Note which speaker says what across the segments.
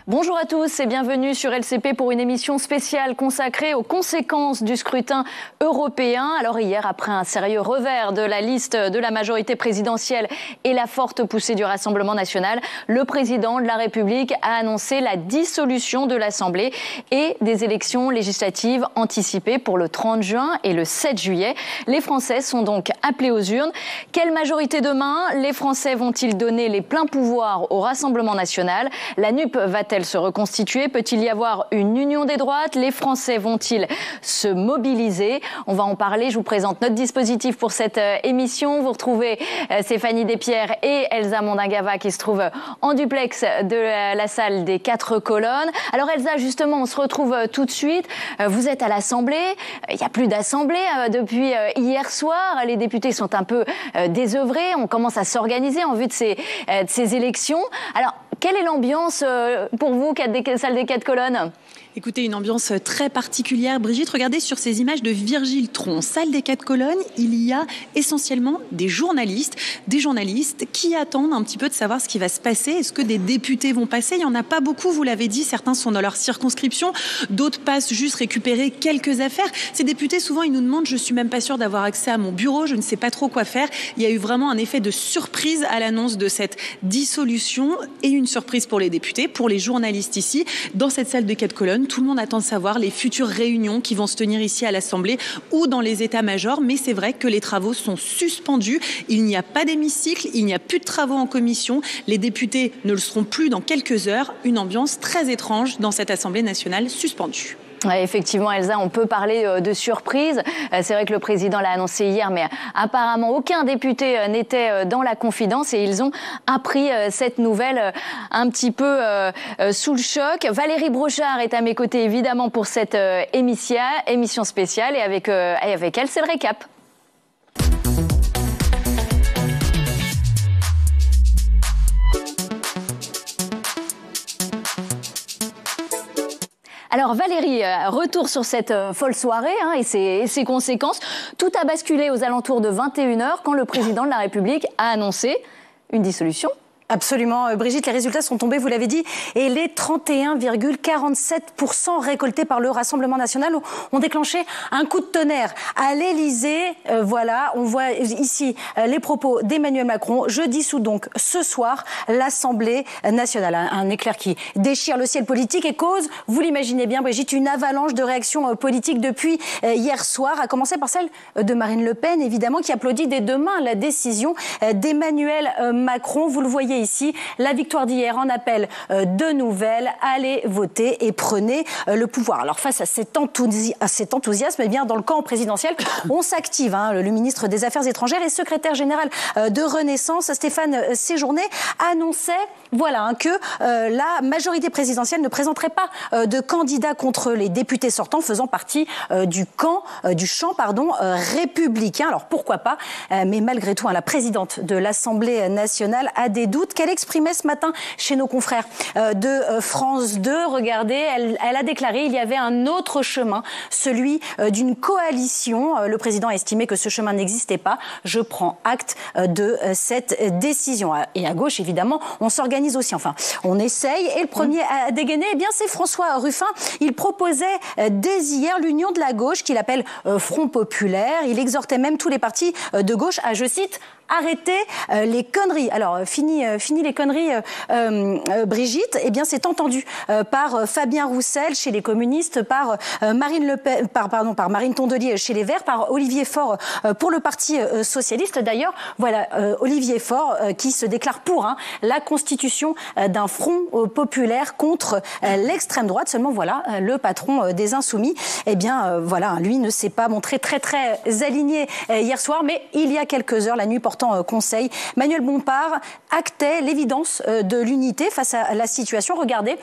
Speaker 1: Bonjour à tous et bienvenue sur LCP pour une émission spéciale consacrée aux conséquences du scrutin européen. Alors hier, après un sérieux revers de la liste de la majorité présidentielle et la forte poussée du Rassemblement national, le président de la République a annoncé la dissolution de l'Assemblée et des élections législatives anticipées pour le 30 juin et le 7 juillet. Les Français sont donc appelés aux urnes. Quelle majorité demain? Les Français vont-ils donner les pleins pouvoirs au Rassemblement national? La NUP va-t-elle se reconstituer? Peut-il y avoir une union des droites? Les Français vont-ils se mobiliser? On va en parler. Je vous présente notre dispositif pour cette émission. Vous retrouvez Stéphanie Despierres et Elsa Mondingava qui se trouvent en duplex de la salle des 4 colonnes. Alors Elsa, justement, on se retrouve tout de suite. Vous êtes à l'Assemblée. Il n'y a plus d'Assemblée depuis hier soir. Les députés sont un peu désœuvrés. On commence à s'organiser en vue de ces élections. Alors, quelle est l'ambiance pour vous, salle des 4 colonnes?
Speaker 2: Écoutez, une ambiance très particulière. Brigitte, regardez sur ces images de Virgile Tron. Salle des 4 colonnes, il y a essentiellement des journalistes qui attendent un petit peu de savoir ce qui va se passer. Est-ce que des députés vont passer? Il n'y en a pas beaucoup, vous l'avez dit. Certains sont dans leur circonscription. D'autres passent juste récupérer quelques affaires. Ces députés, souvent, ils nous demandent « je suis même pas sûr d'avoir accès à mon bureau, je ne sais pas trop quoi faire ». Il y a eu vraiment un effet de surprise à l'annonce de cette dissolution et une surprise pour les députés, pour les journalistes ici. Dans cette salle de 4 colonnes, tout le monde attend de savoir les futures réunions qui vont se tenir ici à l'Assemblée ou dans les états-majors. Mais c'est vrai que les travaux sont suspendus. Il n'y a pas d'hémicycle, il n'y a plus de travaux en commission. Les députés ne le seront plus dans quelques heures. Une ambiance très étrange dans cette Assemblée nationale suspendue.
Speaker 1: Ouais, effectivement, Elsa, on peut parler de surprise. C'est vrai que le président l'a annoncé hier, mais apparemment aucun député n'était dans la confidence et ils ont appris cette nouvelle un petit peu sous le choc. Valérie Brochard est à mes côtés, évidemment, pour cette émission spéciale et avec elle, c'est le récap. Alors Valérie, retour sur cette folle soirée et ses conséquences. Tout a basculé aux alentours de 21h quand le président de la République a annoncé une dissolution.
Speaker 3: Absolument, Brigitte, les résultats sont tombés, vous l'avez dit, et les 31,47% récoltés par le Rassemblement national ont déclenché un coup de tonnerre. À l'Élysée, voilà, on voit ici les propos d'Emmanuel Macron. Je dissous donc ce soir l'Assemblée nationale. Un éclair qui déchire le ciel politique et cause, vous l'imaginez bien, Brigitte, une avalanche de réactions politiques depuis hier soir, à commencer par celle de Marine Le Pen, évidemment, qui applaudit dès demain la décision d'Emmanuel Macron. Vous le voyez ici, la victoire d'hier en appelle de nouvelles. Allez voter et prenez le pouvoir. Alors face à cet enthousiasme, eh bien, dans le camp présidentiel, on s'active. Le ministre des Affaires étrangères et secrétaire général de Renaissance, Stéphane Séjourné, annonçait que la majorité présidentielle ne présenterait pas de candidat contre les députés sortants faisant partie du champ républicain. Alors pourquoi pas, mais malgré tout, la présidente de l'Assemblée nationale a des doutes qu'elle exprimait ce matin chez nos confrères de France 2. Regardez, elle a déclaré qu'il y avait un autre chemin, celui d'une coalition. Le président a estimé que ce chemin n'existait pas. Je prends acte de cette décision. Et à gauche, évidemment, on s'organise aussi. Enfin, on essaye. Et le premier à dégainer, c'est François Ruffin. Il proposait dès hier l'union de la gauche, qu'il appelle Front Populaire. Il exhortait même tous les partis de gauche à, je cite, arrêter les conneries. Alors, fini les conneries, Brigitte. C'est entendu par Fabien Roussel chez les communistes, par Marine Le Pen, par Marine Tondelier chez les Verts, par Olivier Faure pour le Parti socialiste. D'ailleurs, voilà, Olivier Faure qui se déclare pour la constitution d'un front populaire contre l'extrême droite. Seulement, voilà, le patron des Insoumis, lui ne s'est pas montré très aligné hier soir, mais il y a quelques heures, la nuit portant conseil, Manuel Bompard actait l'évidence de l'unité face à la situation. Regardez,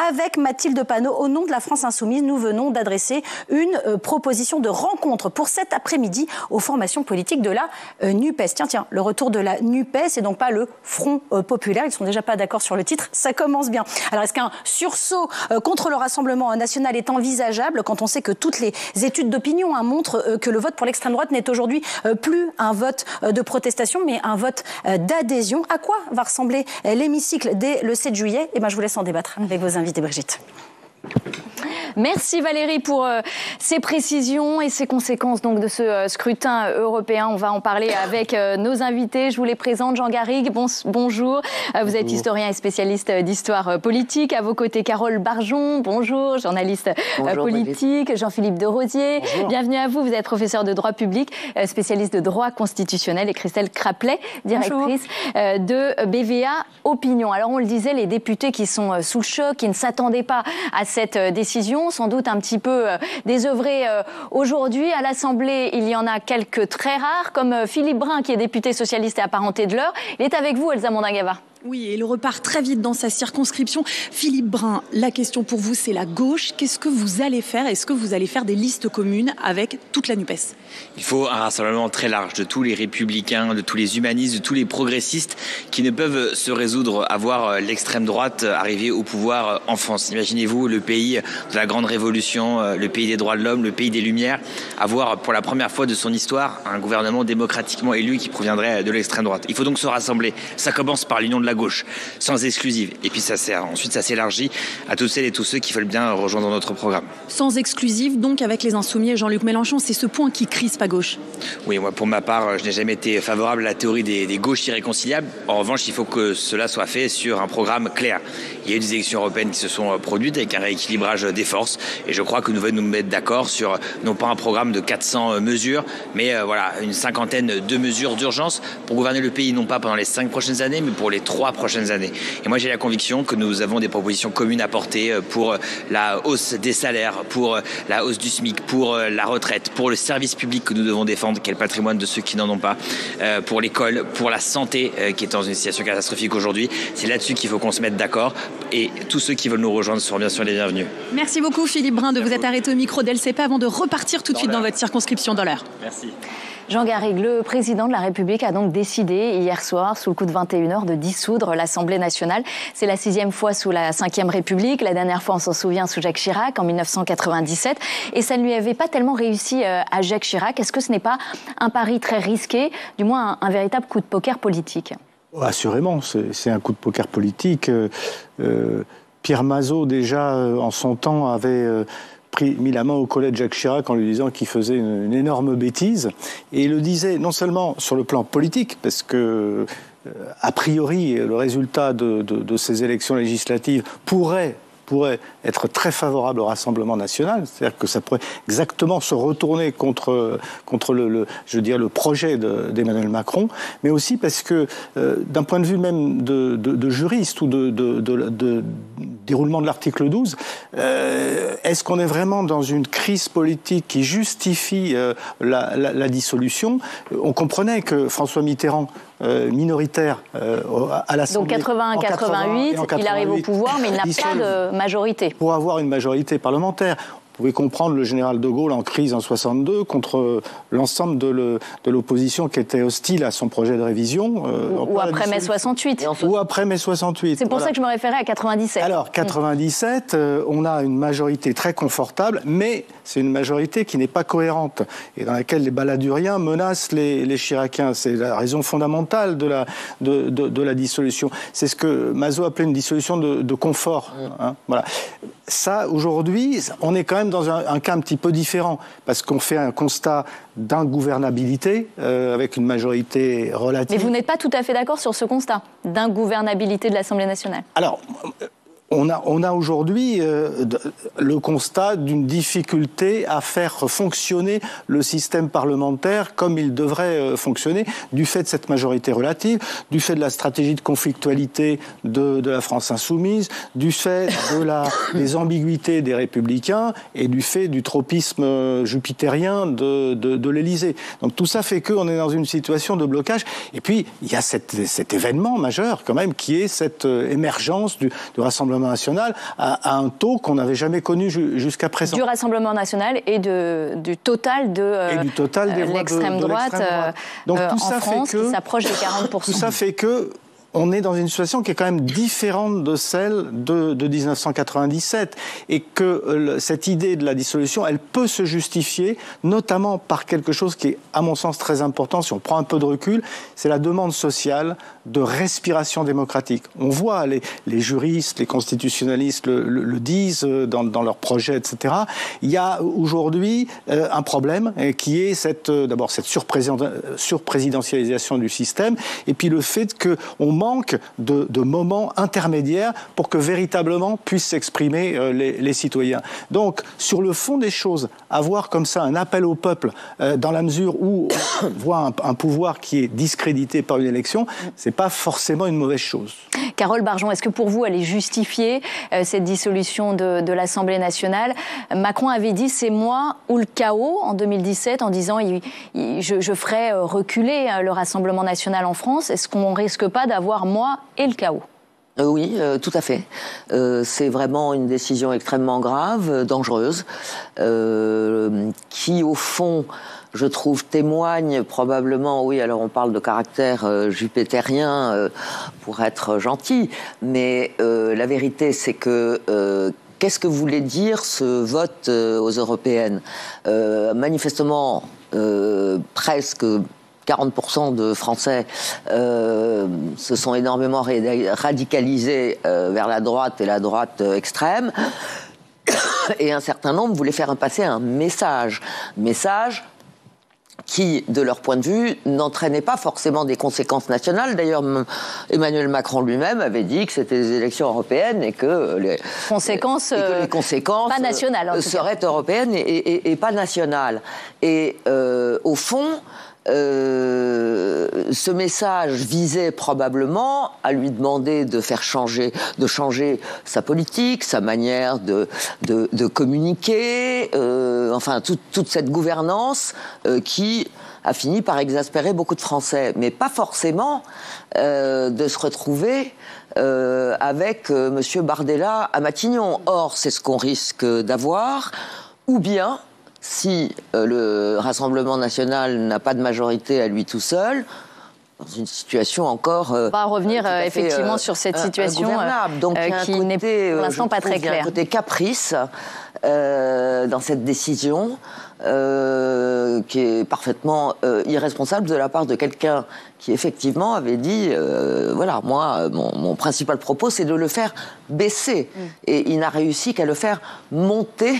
Speaker 3: avec Mathilde Panot, au nom de la France Insoumise, nous venons d'adresser une proposition de rencontre pour cet après-midi aux formations politiques de la NUPES. Tiens, le retour de la NUPES et donc pas le Front Populaire. Ils sont déjà pas d'accord sur le titre. Ça commence bien. Alors, est-ce qu'un sursaut contre le Rassemblement national est envisageable quand on sait que toutes les études d'opinion montrent que le vote pour l'extrême droite n'est aujourd'hui plus un vote de protestation d'approbation, mais un vote d'adhésion. À quoi va ressembler l'hémicycle dès le 7 juillet? Eh bien, je vous laisse en débattre avec vos invités, Brigitte.
Speaker 1: Merci Valérie pour ces précisions et ces conséquences donc de ce scrutin européen. On va en parler avec nos invités. Je vous les présente. Jean Garrigue, bonjour. Vous êtes historien et spécialiste d'histoire politique. À vos côtés, Carole Barjon, bonjour, journaliste politique. Jean-Philippe Derosier, bienvenue à vous. Vous êtes professeur de droit public, spécialiste de droit constitutionnel. Et Christelle Craplet, directrice de BVA Opinion. Alors on le disait, les députés qui sont sous le choc, qui ne s'attendaient pas à cette décision, sans doute un petit peu désœuvrés aujourd'hui. À l'Assemblée, il y en a quelques très rares, comme Philippe Brun, qui est député socialiste et apparenté de l'Eure. Il est avec vous, Elsa Mondingava.
Speaker 2: Oui, et il repart très vite dans sa circonscription. Philippe Brun, la question pour vous, c'est la gauche. Qu'est-ce que vous allez faire? Est-ce que vous allez faire des listes communes avec toute la NUPES?
Speaker 4: Il faut un rassemblement très large de tous les républicains, de tous les humanistes, de tous les progressistes qui ne peuvent se résoudre à voir l'extrême droite arriver au pouvoir en France. Imaginez-vous le pays de la grande révolution, le pays des droits de l'homme, le pays des Lumières, avoir pour la première fois de son histoire un gouvernement démocratiquement élu qui proviendrait de l'extrême droite. Il faut donc se rassembler. Ça commence par l'union de la gauche, sans exclusive. Et puis ensuite ça s'élargit à toutes celles et tous ceux qui veulent bien rejoindre notre programme.
Speaker 2: Sans exclusive, donc avec les Insoumis et Jean-Luc Mélenchon, c'est ce point qui crispe à gauche.
Speaker 4: Oui, moi pour ma part, je n'ai jamais été favorable à la théorie des gauches irréconciliables. En revanche, il faut que cela soit fait sur un programme clair. Il y a eu des élections européennes qui se sont produites avec un rééquilibrage des forces. Et je crois que nous devons nous mettre d'accord sur non pas un programme de 400 mesures, mais une cinquantaine de mesures d'urgence pour gouverner le pays, non pas pendant les 5 prochaines années, mais pour les 3 prochaines années. Et moi, j'ai la conviction que nous avons des propositions communes à porter pour la hausse des salaires, pour la hausse du SMIC, pour la retraite, pour le service public que nous devons défendre, qui est le patrimoine de ceux qui n'en ont pas, pour l'école, pour la santé, qui est dans une situation catastrophique aujourd'hui. C'est là-dessus qu'il faut qu'on se mette d'accord. Et tous ceux qui veulent nous rejoindre seront bien sûr les bienvenus.
Speaker 2: Merci beaucoup Philippe Brun de vous être arrêté au micro d'LCP avant de repartir tout de suite dans votre circonscription dans l'heure.
Speaker 4: Merci.
Speaker 1: Jean Garrigue, le président de la République a donc décidé hier soir, sous le coup de 21h, de dissoudre l'Assemblée nationale. C'est la 6e fois sous la 5e République. La dernière fois, on s'en souvient, sous Jacques Chirac, en 1997. Et ça ne lui avait pas tellement réussi à Jacques Chirac. Est-ce que ce n'est pas un pari très risqué, du moins un véritable coup de poker politique?
Speaker 5: Assurément, c'est un coup de poker politique. Pierre Mazeaud, déjà, en son temps, avait mis la main au collet de Jacques Chirac en lui disant qu'il faisait une énorme bêtise. Et il le disait non seulement sur le plan politique, parce que, a priori, le résultat de ces élections législatives pourrait être très favorable au Rassemblement national, c'est-à-dire que ça pourrait exactement se retourner contre le projet d'Emmanuel Macron, mais aussi parce que d'un point de vue même de juriste ou de déroulement de l'article 12, est-ce qu'on est vraiment dans une crise politique qui justifie la dissolution? On comprenait que François Mitterrand, minoritaire à l'Assemblée.
Speaker 1: Donc 81-88, il arrive au pouvoir, mais il n'a pas de majorité.
Speaker 5: Pour avoir une majorité parlementaire. Vous pouvez comprendre le général de Gaulle en crise en 62 contre l'ensemble de l'opposition qui était hostile à son projet de révision.
Speaker 1: Ou après mai 68.
Speaker 5: Ou après mai 68.
Speaker 1: C'est pour ça que je me référais à 97.
Speaker 5: Alors, 97, on a une majorité très confortable, mais c'est une majorité qui n'est pas cohérente et dans laquelle les baladuriens menacent les Chiraciens. C'est la raison fondamentale de la dissolution. C'est ce que Mazeaud appelait une dissolution de confort. Hein, voilà. Ça, aujourd'hui, on est quand même dans un cas un petit peu différent, parce qu'on fait un constat d'ingouvernabilité avec une majorité relative.
Speaker 1: Mais vous n'êtes pas tout à fait d'accord sur ce constat d'ingouvernabilité de l'Assemblée nationale?
Speaker 5: Alors, on a aujourd'hui le constat d'une difficulté à faire fonctionner le système parlementaire comme il devrait fonctionner, du fait de cette majorité relative, du fait de la stratégie de conflictualité de la France insoumise, du fait des ambiguïtés des Républicains et du fait du tropisme jupitérien de l'Élysée. Donc tout ça fait qu'on est dans une situation de blocage. Et puis, il y a cet événement majeur, quand même, qui est cette émergence du Rassemblement national à un taux qu'on n'avait jamais connu jusqu'à présent.
Speaker 1: Du Rassemblement national et du total de
Speaker 5: l'extrême droite
Speaker 1: Donc, tout ça en France, qui s'approche des 40%.
Speaker 5: Tout ça fait que on est dans une situation qui est quand même différente de celle de 1997 et que cette idée de la dissolution, elle peut se justifier notamment par quelque chose qui est à mon sens très important si on prend un peu de recul, c'est la demande sociale de respiration démocratique. On voit les juristes, les constitutionnalistes le disent dans leurs projets, etc. Il y a aujourd'hui un problème qui est d'abord cette surprésidentialisation du système et puis le fait qu'on manque de moments intermédiaires pour que véritablement puissent s'exprimer les citoyens. Donc, sur le fond des choses, avoir comme ça un appel au peuple dans la mesure où on voit un pouvoir qui est discrédité par une élection, c'est pas forcément une mauvaise chose.
Speaker 1: Carole Barjon, est-ce que pour vous, elle est justifiée, cette dissolution de l'Assemblée nationale? Macron avait dit « c'est moi ou le chaos » en 2017 en disant « je ferai reculer le Rassemblement national en France ». Est-ce qu'on ne risque pas d'avoir moi et le chaos?
Speaker 6: Oui, tout à fait. C'est vraiment une décision extrêmement grave, dangereuse, qui au fond, je trouve, témoigne probablement, oui, alors on parle de caractère jupétérien pour être gentil, mais la vérité c'est que qu'est-ce que voulait dire ce vote aux européennes? Manifestement, presque 40% de Français se sont énormément radicalisés vers la droite et la droite extrême. Et un certain nombre voulaient faire passer un message qui, de leur point de vue, n'entraînait pas forcément des conséquences nationales. D'ailleurs, Emmanuel Macron lui-même avait dit que c'était des élections européennes et que les conséquences
Speaker 1: pas nationales,
Speaker 6: seraient européennes et pas nationales. Et au fond, ce message visait probablement à lui demander de changer sa politique, sa manière de communiquer, enfin toute cette gouvernance qui a fini par exaspérer beaucoup de Français, mais pas forcément de se retrouver avec Monsieur Bardella à Matignon. Or, c'est ce qu'on risque d'avoir, ou bien si le Rassemblement national n'a pas de majorité à lui tout seul, dans une situation encore...
Speaker 1: On va revenir effectivement sur cette situation qui n'est pour l'instant pas très claire.
Speaker 6: Il y a un côté caprice dans cette décision qui est parfaitement irresponsable de la part de quelqu'un qui effectivement avait dit voilà, moi, mon principal propos, c'est de le faire baisser. Et il n'a réussi qu'à le faire monter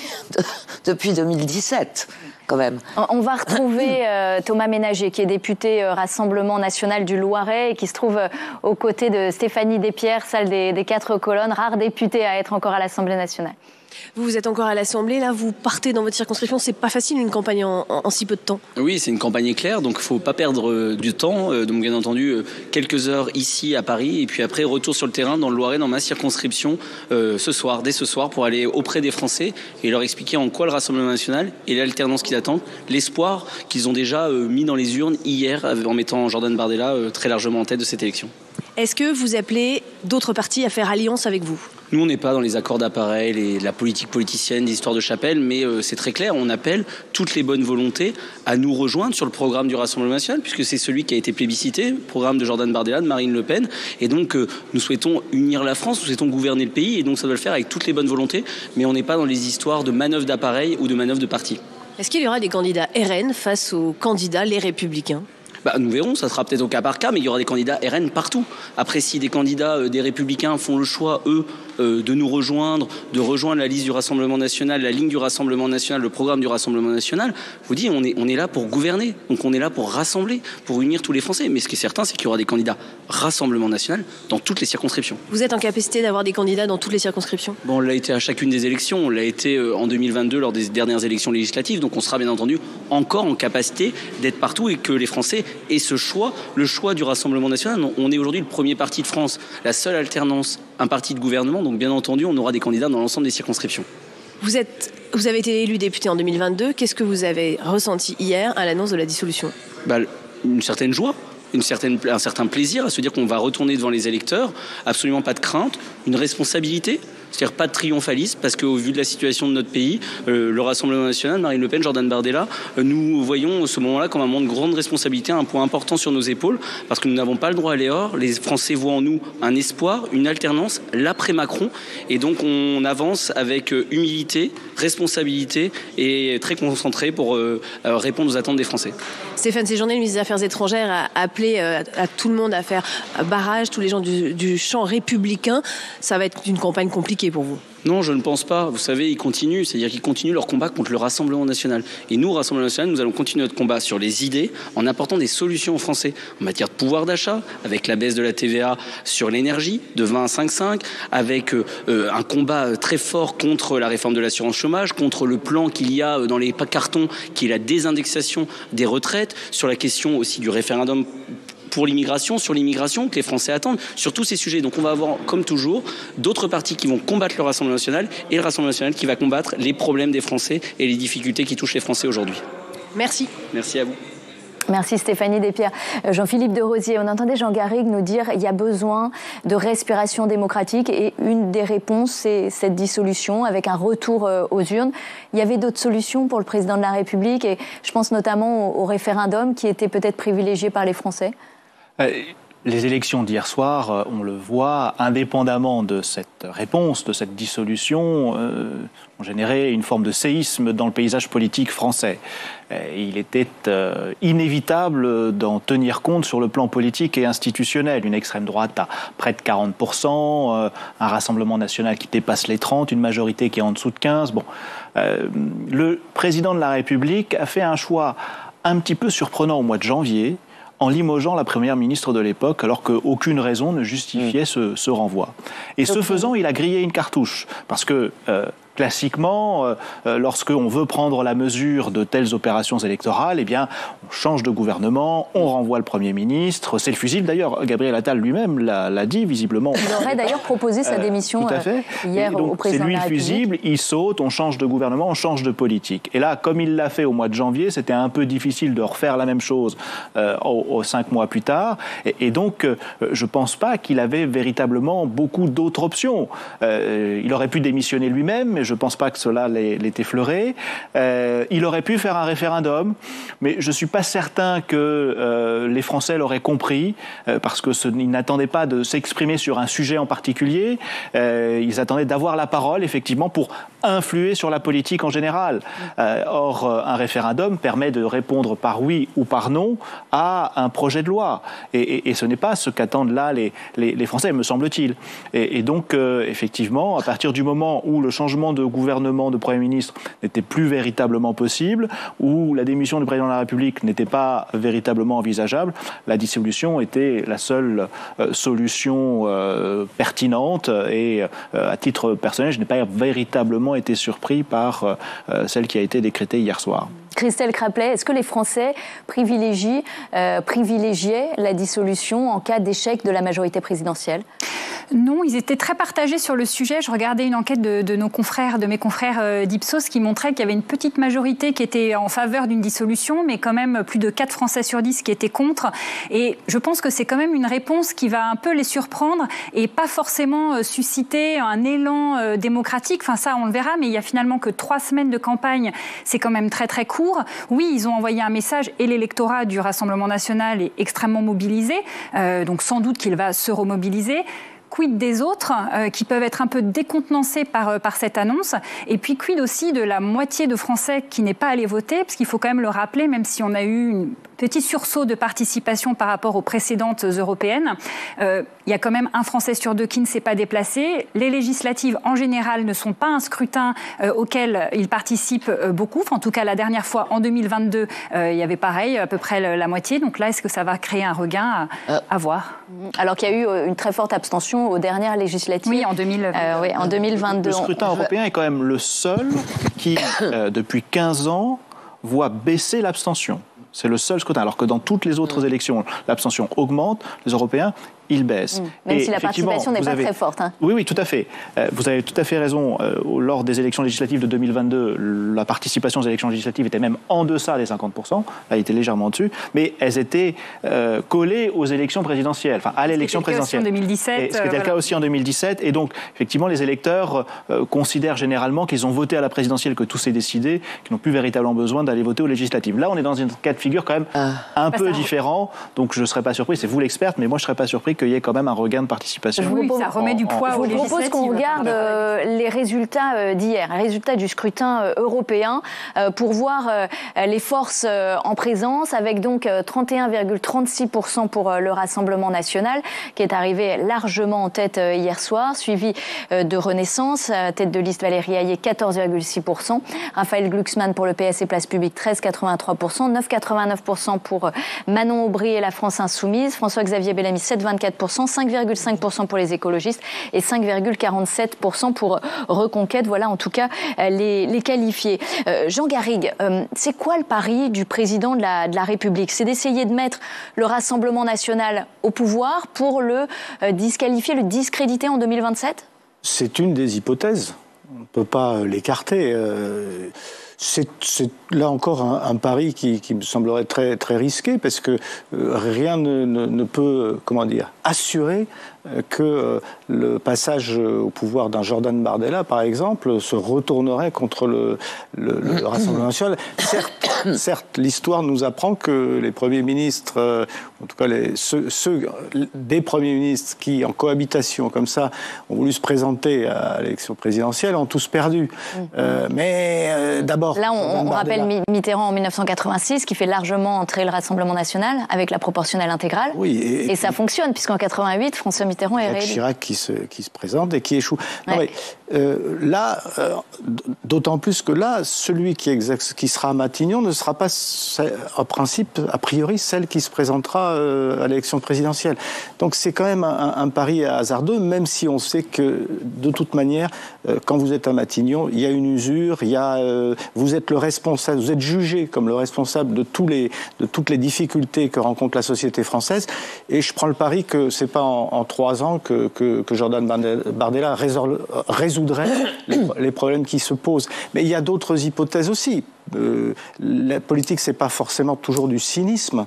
Speaker 6: depuis 2017. Quand même.
Speaker 1: On va retrouver Thomas Ménager, qui est député Rassemblement national du Loiret et qui se trouve aux côtés de Stéphanie Despierres, salle des 4 colonnes, rare députée à être encore à l'Assemblée nationale.
Speaker 7: Vous êtes encore à l'Assemblée, là, vous partez dans votre circonscription. C'est pas facile une campagne en si peu de temps.
Speaker 8: Oui, c'est une campagne éclair, donc il faut pas perdre du temps. Donc bien entendu, quelques heures ici à Paris, et puis après retour sur le terrain dans le Loiret, dans ma circonscription, dès ce soir, pour aller auprès des Français et leur expliquer en quoi le Rassemblement national et l'alternance qu'ils attendent, l'espoir qu'ils ont déjà mis dans les urnes hier en mettant Jordan Bardella très largement en tête de cette élection.
Speaker 7: Est-ce que vous appelez d'autres partis à faire alliance avec vous ?
Speaker 8: Nous, on n'est pas dans les accords d'appareil et la politique politicienne, des histoires de chapelle, mais c'est très clair, on appelle toutes les bonnes volontés à nous rejoindre sur le programme du Rassemblement national, puisque c'est celui qui a été plébiscité, programme de Jordan Bardella, de Marine Le Pen, et donc nous souhaitons unir la France, nous souhaitons gouverner le pays, et donc ça doit le faire avec toutes les bonnes volontés, mais on n'est pas dans les histoires de manœuvres d'appareil ou de manœuvres de parti.
Speaker 7: Est-ce qu'il y aura des candidats RN face aux candidats Les Républicains ?
Speaker 8: Nous verrons, ça sera peut-être au cas par cas, mais il y aura des candidats RN partout. Après, si des candidats des Républicains font le choix, eux, de nous rejoindre, de rejoindre la liste du Rassemblement national, la ligne du Rassemblement national, le programme du Rassemblement national, je vous dis, on est là pour gouverner, donc on est là pour rassembler, pour unir tous les Français. Mais ce qui est certain, c'est qu'il y aura des candidats Rassemblement national dans toutes les circonscriptions.
Speaker 7: Vous êtes en capacité d'avoir des candidats dans toutes les circonscriptions ?
Speaker 8: On l'a été à chacune des élections, on l'a été en 2022 lors des dernières élections législatives, donc on sera bien entendu encore en capacité d'être partout et que les Français aient ce choix, le choix du Rassemblement national. On est aujourd'hui le premier parti de France, la seule alternance, un parti de gouvernement, donc bien entendu on aura des candidats dans l'ensemble des circonscriptions.
Speaker 7: Vous avez été élu député en 2022, qu'est-ce que vous avez ressenti hier à l'annonce de la dissolution ?
Speaker 8: Une certaine joie. Un certain plaisir à se dire qu'on va retourner devant les électeurs, absolument pas de crainte, une responsabilité c'est-à-dire pas de triomphalisme, parce qu'au vu de la situation de notre pays, le Rassemblement national, Marine Le Pen, Jordan Bardella, nous voyons ce moment-là comme un moment de grande responsabilité, un point important sur nos épaules, parce que nous n'avons pas le droit à l'erreur. Les Français voient en nous un espoir, une alternance, l'après-Macron, et donc on avance avec humilité, responsabilité et très concentré pour répondre aux attentes des Français.
Speaker 7: Stéphane Séjourné, le ministre des Affaires étrangères, a appelé à tout le monde à faire barrage, tous les gens du champ républicain. Ça va être une campagne compliquée pour vous?
Speaker 8: Non, je ne pense pas. Vous savez, ils continuent. C'est-à-dire qu'ils continuent leur combat contre le Rassemblement national. Et nous, Rassemblement national, nous allons continuer notre combat sur les idées en apportant des solutions aux Français en matière de pouvoir d'achat, avec la baisse de la TVA sur l'énergie de 20 à 5,5, avec un combat très fort contre la réforme de l'assurance chômage, contre le plan qu'il y a dans les cartons, qui est la désindexation des retraites, sur la question aussi du référendum pour l'immigration, sur l'immigration que les Français attendent, sur tous ces sujets. Donc on va avoir, comme toujours, d'autres partis qui vont combattre le Rassemblement national et le Rassemblement national qui va combattre les problèmes des Français et les difficultés qui touchent les Français aujourd'hui.
Speaker 7: Merci.
Speaker 8: Merci à vous.
Speaker 1: Merci Stéphanie Despierres. Jean-Philippe Derosier, on entendait Jean Garrigue nous dire qu'il y a besoin de respiration démocratique et une des réponses, c'est cette dissolution avec un retour aux urnes. Il y avait d'autres solutions pour le président de la République et je pense notamment au référendum qui était peut-être privilégié par les Français.
Speaker 9: Les élections d'hier soir, on le voit, indépendamment de cette réponse, de cette dissolution, ont généré une forme de séisme dans le paysage politique français. Il était inévitable d'en tenir compte sur le plan politique et institutionnel. Une extrême droite à près de 40%, un Rassemblement national qui dépasse les 30%, une majorité qui est en dessous de 15%. Bon, le président de la République a fait un choix un petit peu surprenant au mois de janvier, en limogeant la première ministre de l'époque, alors qu'aucune raison ne justifiait ce renvoi. Et ce faisant, il a grillé une cartouche, parce que classiquement, lorsqu'on veut prendre la mesure de telles opérations électorales, eh bien, on change de gouvernement, on renvoie le Premier ministre. C'est le fusible, d'ailleurs, Gabriel Attal lui-même l'a dit, visiblement.
Speaker 1: Il aurait d'ailleurs proposé sa démission hier au président de la République. C'est lui le fusible, il saute, on change de gouvernement, on change de politique. Et là, comme il l'a fait au mois de janvier, c'était un peu difficile de refaire la même chose 5 mois plus tard. Et donc, je ne pense pas qu'il avait véritablement beaucoup d'autres options. Il aurait pu démissionner lui-même, mais je ne pense pas que cela l'ait effleuré. Il aurait pu faire un référendum, mais je ne suis pas certain que les Français l'auraient compris, parce qu'ils n'attendaient pas de s'exprimer sur un sujet en particulier. Ils attendaient d'avoir la parole, effectivement, pour influer sur la politique en général. Or, un référendum permet de répondre par oui ou par non à un projet de loi. Et ce n'est pas ce qu'attendent là les Français, me semble-t-il. Et donc, effectivement, à partir du moment où le changement de gouvernement, de Premier ministre n'était plus véritablement possible, où la démission du président de la République n'était pas véritablement envisageable, la dissolution était la seule solution pertinente. Et à titre personnel, je n'ai pas véritablement été surpris par celle qui a été décrétée hier soir. Christelle Craplet, est-ce que les Français privilégiaient la dissolution en cas d'échec de la majorité présidentielle ?
Speaker 10: Non, ils étaient très partagés sur le sujet. Je regardais une enquête de mes confrères d'Ipsos qui montrait qu'il y avait une petite majorité qui était en faveur d'une dissolution, mais quand même plus de 4 Français sur 10 qui étaient contre. Et je pense que c'est quand même une réponse qui va un peu les surprendre et pas forcément susciter un élan démocratique. Enfin, ça, on le verra, mais il y a finalement que 3 semaines de campagne. C'est quand même très, très court. Oui, ils ont envoyé un message et l'électorat du Rassemblement national est extrêmement mobilisé. Donc, sans doute qu'il va se remobiliser. Quid des autres qui peuvent être un peu décontenancés par cette annonce, et puis quid aussi de la moitié de Français qui n'est pas allé voter, parce qu'il faut quand même le rappeler, même si on a eu un petit sursaut de participation par rapport aux précédentes européennes, il y a quand même 1 Français sur 2 qui ne s'est pas déplacé. Les législatives, en général, ne sont pas un scrutin auquel ils participent beaucoup. Enfin, en tout cas, la dernière fois, en 2022, il y avait pareil, à peu près la moitié. Donc là, est-ce que ça va créer un regain à voir ?
Speaker 1: Alors qu'il y a eu une très forte abstention aux dernières législatives.
Speaker 10: Oui, en 2022.
Speaker 9: Le scrutin européen est quand même le seul qui, depuis 15 ans, voit baisser l'abstention. C'est le seul scrutin. Alors que dans toutes les autres élections, l'abstention augmente. Les Européens, il baisse.
Speaker 1: Même si la participation n'est pas très forte. Hein.
Speaker 9: Oui, tout à fait. Vous avez tout à fait raison. Lors des élections législatives de 2022, la participation aux élections législatives était même en deçà des 50%. Elle était légèrement dessus. Mais elles étaient collées aux élections présidentielles, enfin à l'élection présidentielle.
Speaker 10: C'était le cas aussi en 2017.
Speaker 9: Ce qui était le cas aussi en 2017. Et donc, effectivement, les électeurs considèrent généralement qu'ils ont voté à la présidentielle, que tout s'est décidé, qu'ils n'ont plus véritablement besoin d'aller voter aux législatives. Là, on est dans un cas de figure quand même un peu différent. Donc, je ne serais pas surpris, c'est vous l'experte, mais moi, je ne serais pas surpris qu'il y ait quand même un regain de participation.
Speaker 10: Ça remet du poids aux législatives.
Speaker 1: Je vous propose qu'on regarde les résultats d'hier, les résultats du scrutin européen, pour voir les forces en présence, avec donc 31,36% pour le Rassemblement national, qui est arrivé largement en tête hier soir, suivi de Renaissance, tête de liste Valérie Hayé, 14,6%, Raphaël Glucksmann pour le PS et Place Publique, 13,83%, 9,89% pour Manon Aubry et la France Insoumise, François-Xavier Bellamy, 7,24%, 5,5% pour les écologistes et 5,47% pour Reconquête. Voilà en tout cas les qualifiés. Jean Garrigue, c'est quoi le pari du président de la République? C'est d'essayer de mettre le Rassemblement national au pouvoir pour le disqualifier, le discréditer en 2027?
Speaker 5: C'est une des hypothèses. On ne peut pas l'écarter. C'est là encore un pari qui me semblerait très, très risqué, parce que rien ne peut, assurer que le passage au pouvoir d'un Jordan Bardella, par exemple, se retournerait contre le Rassemblement national. Certes, l'histoire nous apprend que les premiers ministres, en tout cas ceux des premiers ministres qui, en cohabitation comme ça, ont voulu se présenter à l'élection présidentielle, ont tous perdu. Mais d'abord...
Speaker 1: Là, on rappelle Mitterrand en 1986, qui fait largement entrer le Rassemblement national avec la proportionnelle intégrale.
Speaker 5: Oui,
Speaker 1: et ça fonctionne, puisqu'en 88, François Mitterrand est réélu.
Speaker 5: Chirac qui se présente et qui échoue. Non, mais, là, d'autant plus que là, celui qui sera à Matignon ne sera pas, en principe, a priori, celle qui se présentera à l'élection présidentielle. Donc c'est quand même un pari hasardeux, même si on sait que, de toute manière, quand vous êtes à Matignon, il y a une usure, vous êtes le responsable, vous êtes jugé comme le responsable de toutes les difficultés que rencontre la société française. Et je prends le pari que c'est pas en 3 ans que Jordan Bardella résoudrait les problèmes qui se posent. Mais il y a d'autres hypothèses aussi. La politique, c'est pas forcément toujours du cynisme.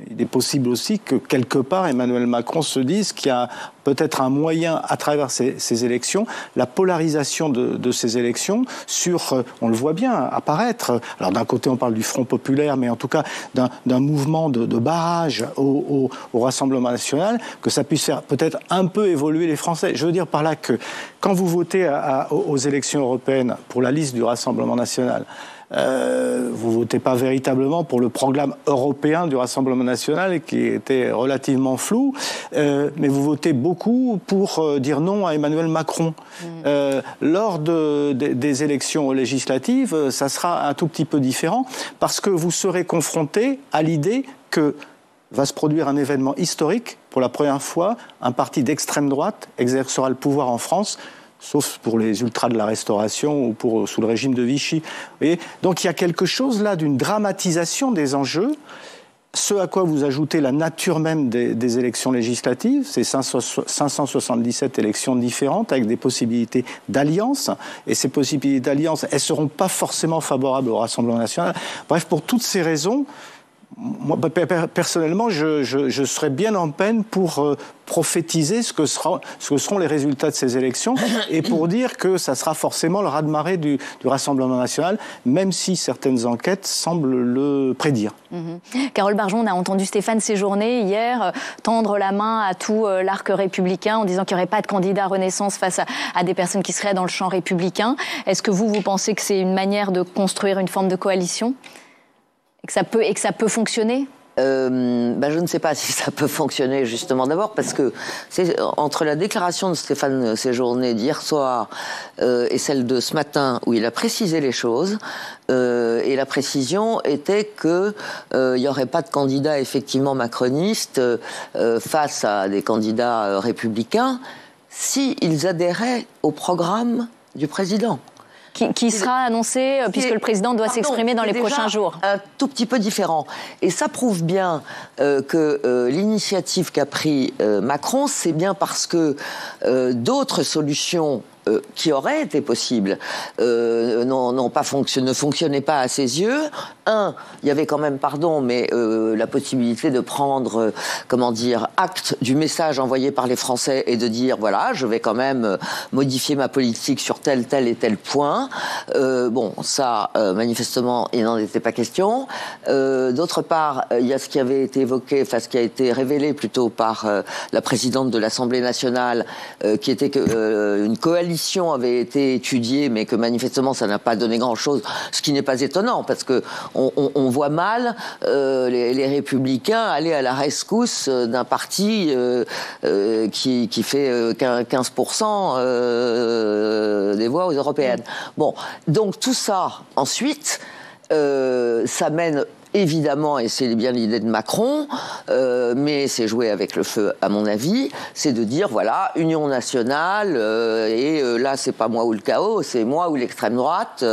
Speaker 5: Il est possible aussi que, quelque part, Emmanuel Macron se dise qu'il y a peut-être un moyen, à travers ces élections, la polarisation de ces élections sur, on le voit bien apparaître, alors d'un côté on parle du Front populaire, mais en tout cas d'un mouvement de barrage au Rassemblement national, que ça puisse faire peut-être un peu évoluer les Français. Je veux dire par là que quand vous votez aux élections européennes pour la liste du Rassemblement national, vous votez pas véritablement pour le programme européen du Rassemblement national qui était relativement flou, mais vous votez beaucoup pour dire non à Emmanuel Macron. Lors des élections législatives, ça sera un tout petit peu différent, parce que vous serez confronté à l'idée que va se produire un événement historique. Pour la première fois, un parti d'extrême droite exercera le pouvoir en France, sauf pour les ultras de la Restauration ou sous le régime de Vichy. Vous voyez ? Donc il y a quelque chose là d'une dramatisation des enjeux, ce à quoi vous ajoutez la nature même des élections législatives, c'est 577 élections différentes avec des possibilités d'alliance, et ces possibilités d'alliance, elles ne seront pas forcément favorables au Rassemblement national. Bref, pour toutes ces raisons, moi, personnellement, je serais bien en peine pour prophétiser ce que seront les résultats de ces élections et pour dire que ça sera forcément le raz-de-marée du Rassemblement national, même si certaines enquêtes semblent le prédire.
Speaker 1: Carole Barjon, on a entendu Stéphane Séjourné hier tendre la main à tout l'arc républicain en disant qu'il n'y aurait pas de candidat Renaissance face à des personnes qui seraient dans le champ républicain. Est-ce que vous pensez que c'est une manière de construire une forme de coalition ? Et que ça peut fonctionner ?
Speaker 6: Je ne sais pas si ça peut fonctionner, justement, d'abord parce que c'est entre la déclaration de Stéphane Séjourné d'hier soir et celle de ce matin où il a précisé les choses, et la précision était que il n'y aurait pas de candidats effectivement macronistes face à des candidats républicains s'ils adhéraient au programme du président.
Speaker 1: qui sera annoncé puisque le président doit s'exprimer dans les prochains jours.
Speaker 6: Un tout petit peu différent. Et ça prouve bien que l'initiative qu'a pris Macron, c'est bien parce que d'autres solutions qui auraient été possibles ne fonctionnaient pas à ses yeux. Il y avait quand même, la possibilité de prendre, acte du message envoyé par les Français et de dire, voilà, je vais quand même modifier ma politique sur tel et tel point. Manifestement, il n'en était pas question. D'autre part, il y a ce qui avait été évoqué, ce qui a été révélé plutôt par la présidente de l'Assemblée nationale, qui était qu'une coalition avait été étudiée, mais que manifestement ça n'a pas donné grand-chose, ce qui n'est pas étonnant, parce que on voit mal les Républicains aller à la rescousse d'un parti qui fait 15% des voix aux européennes. Bon, donc tout ça, ensuite, ça mène évidemment, et c'est bien l'idée de Macron, mais c'est jouer avec le feu à mon avis, c'est de dire voilà, union nationale, là c'est pas moi ou le chaos, c'est moi ou l'extrême droite,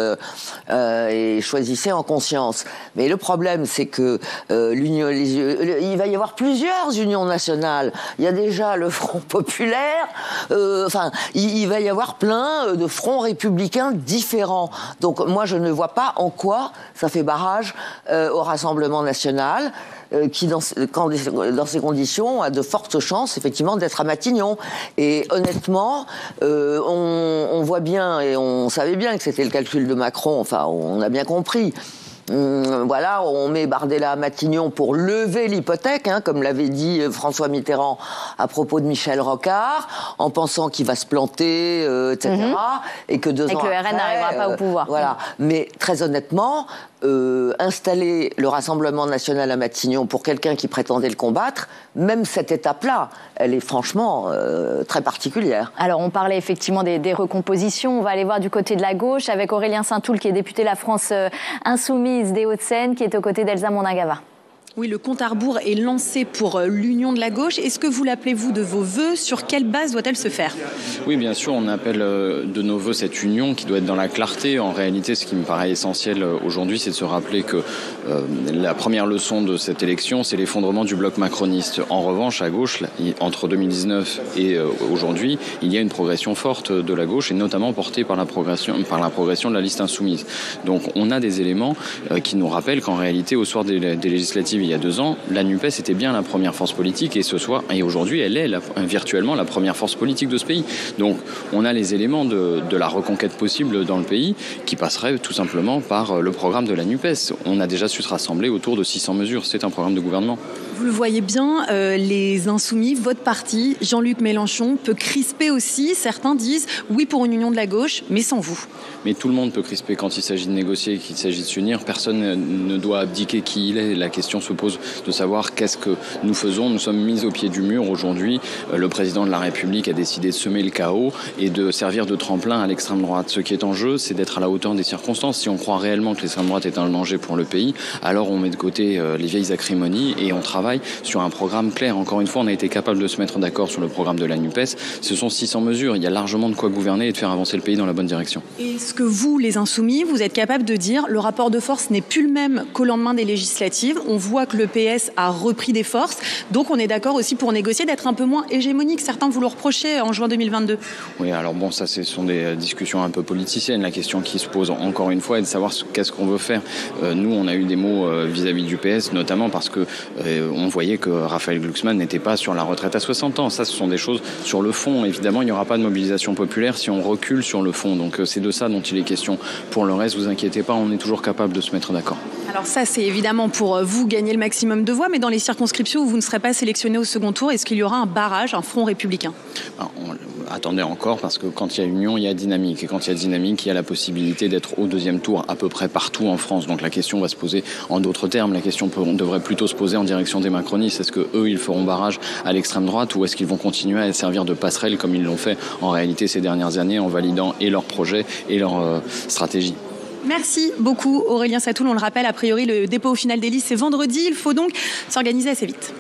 Speaker 6: et choisissez en conscience. Mais le problème c'est que il va y avoir plusieurs unions nationales. Il y a déjà le Front populaire, il va y avoir plein de fronts républicains différents. Donc moi je ne vois pas en quoi ça fait barrage au Rassemblement national, qui dans ces conditions a de fortes chances effectivement d'être à Matignon. Et honnêtement, on voit bien, et on savait bien que c'était le calcul de Macron, on a bien compris. Voilà, on met Bardella à Matignon pour lever l'hypothèque, comme l'avait dit François Mitterrand à propos de Michel Rocard, en pensant qu'il va se planter, etc. Et que 2 ans après...
Speaker 1: Et que le RN n'arrivera pas au pouvoir.
Speaker 6: Voilà. Mais très honnêtement, installer le Rassemblement national à Matignon pour quelqu'un qui prétendait le combattre, même cette étape-là, elle est franchement très particulière.
Speaker 1: Alors on parlait effectivement des recompositions, on va aller voir du côté de la gauche avec Aurélien Saint-Toul qui est député La France Insoumise des Hauts-de-Seine, qui est aux côtés d'Elsa Mondingava.
Speaker 2: Oui, le compte à rebours est lancé pour l'union de la gauche. Est-ce que vous l'appelez-vous de vos vœux? Sur quelle base doit-elle se faire?
Speaker 11: Oui, bien sûr, on appelle de nos vœux cette union qui doit être dans la clarté. En réalité, ce qui me paraît essentiel aujourd'hui, c'est de se rappeler que la première leçon de cette élection, c'est l'effondrement du bloc macroniste. En revanche, à gauche, entre 2019 et aujourd'hui, il y a une progression forte de la gauche, et notamment portée par la progression de la liste insoumise. Donc on a des éléments qui nous rappellent qu'en réalité, au soir des législatives, il y a 2 ans, la NUPES était bien la première force politique, et aujourd'hui elle est virtuellement la première force politique de ce pays. Donc on a les éléments de la reconquête possible dans le pays qui passerait tout simplement par le programme de la NUPES. On a déjà su se rassembler autour de 600 mesures, c'est un programme de gouvernement.
Speaker 2: Vous le voyez bien, les Insoumis, votre parti, Jean-Luc Mélenchon, peut crisper aussi. Certains disent oui pour une union de la gauche, mais sans vous.
Speaker 11: Mais tout le monde peut crisper quand il s'agit de négocier, qu'il s'agit de s'unir. Personne ne doit abdiquer qui il est. La question se pose de savoir qu'est-ce que nous faisons. Nous sommes mis au pied du mur aujourd'hui. Le président de la République a décidé de semer le chaos et de servir de tremplin à l'extrême droite. Ce qui est en jeu, c'est d'être à la hauteur des circonstances. Si on croit réellement que l'extrême droite est un danger pour le pays, alors on met de côté les vieilles acrimonies et on travaille sur un programme clair. Encore une fois, on a été capable de se mettre d'accord sur le programme de la NUPES. Ce sont 600 mesures. Il y a largement de quoi gouverner et de faire avancer le pays dans la bonne direction.
Speaker 2: Est-ce que vous, les Insoumis, vous êtes capable de dire le rapport de force n'est plus le même qu'au lendemain des législatives? On voit que le PS a repris des forces. Donc on est d'accord aussi pour négocier d'être un peu moins hégémonique. Certains vous le reprochaient en juin 2022.
Speaker 11: Oui, alors bon, ça ce sont des discussions un peu politiciennes. La question qui se pose encore une fois est de savoir qu'est-ce qu'on veut faire. Nous, on a eu des mots vis-à-vis du PS, notamment parce que on voyait que Raphaël Glucksmann n'était pas sur la retraite à 60 ans. Ça, ce sont des choses sur le fond. Évidemment, il n'y aura pas de mobilisation populaire si on recule sur le fond. Donc c'est de ça dont il est question. Pour le reste, vous inquiétez pas, on est toujours capable de se mettre d'accord.
Speaker 2: Alors ça, c'est évidemment pour vous gagner le maximum de voix, mais dans les circonscriptions où vous ne serez pas sélectionné au second tour, est-ce qu'il y aura un barrage, un front républicain?
Speaker 11: Attendez encore, parce que quand il y a union, il y a dynamique. Et quand il y a dynamique, il y a la possibilité d'être au deuxième tour à peu près partout en France. Donc la question va se poser en d'autres termes. La question devrait plutôt se poser en direction des macronistes. Est-ce qu'eux, ils feront barrage à l'extrême droite, ou est-ce qu'ils vont continuer à servir de passerelle comme ils l'ont fait en réalité ces dernières années en validant et leurs projets et leur stratégie?
Speaker 2: Merci beaucoup Aurélien Saint-Toul. On le rappelle, a priori le dépôt au final des listes c'est vendredi. Il faut donc s'organiser assez vite.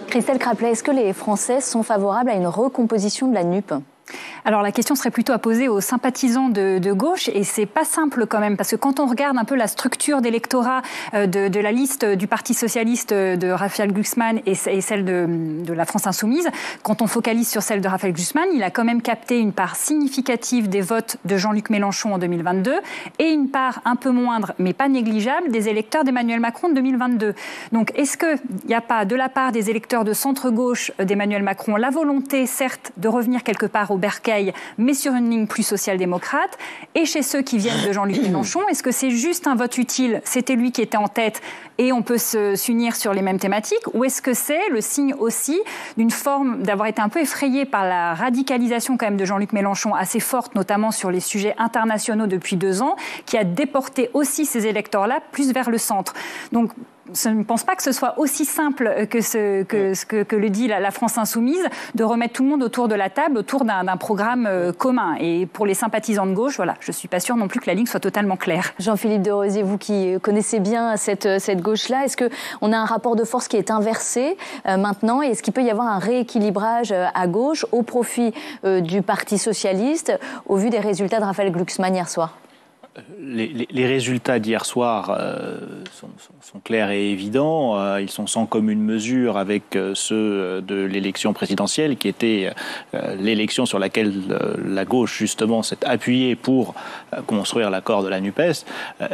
Speaker 1: Christelle Craplet, est-ce que les Français sont favorables à une recomposition de la NUP ?
Speaker 10: Alors la question serait plutôt à poser aux sympathisants de gauche, et c'est pas simple quand même, parce que quand on regarde un peu la structure d'électorat de la liste du Parti socialiste de Raphaël Glucksmann et celle de la France insoumise, quand on focalise sur celle de Raphaël Glucksmann, il a quand même capté une part significative des votes de Jean-Luc Mélenchon en 2022 et une part un peu moindre, mais pas négligeable, des électeurs d'Emmanuel Macron en 2022. Donc est-ce qu'il n'y a pas de la part des électeurs de centre-gauche d'Emmanuel Macron la volonté, certes, de revenir quelque part au bercail, mais sur une ligne plus social-démocrate, et chez ceux qui viennent de Jean-Luc Mélenchon, est-ce que c'est juste un vote utile, c'était lui qui était en tête et on peut s'unir sur les mêmes thématiques, ou est-ce que c'est le signe aussi d'une forme d'avoir été un peu effrayé par la radicalisation quand même de Jean-Luc Mélenchon assez forte, notamment sur les sujets internationaux depuis 2 ans, qui a déporté aussi ces électeurs-là plus vers le centre. Donc je ne pense pas que ce soit aussi simple que le dit la France insoumise, de remettre tout le monde autour de la table, autour d'un programme commun. Et pour les sympathisants de gauche, voilà, je ne suis pas sûre non plus que la ligne soit totalement claire.
Speaker 1: Jean-Philippe de Rosier, vous qui connaissez bien cette gauche-là, est-ce qu'on a un rapport de force qui est inversé maintenant? Est-ce qu'il peut y avoir un rééquilibrage à gauche au profit du Parti socialiste, au vu des résultats de Raphaël Glucksmann hier soir?
Speaker 9: Les résultats d'hier soir sont clairs et évidents. Ils sont sans commune mesure avec ceux de l'élection présidentielle, qui était l'élection sur laquelle la gauche, justement, s'est appuyée pour construire l'accord de la NUPES.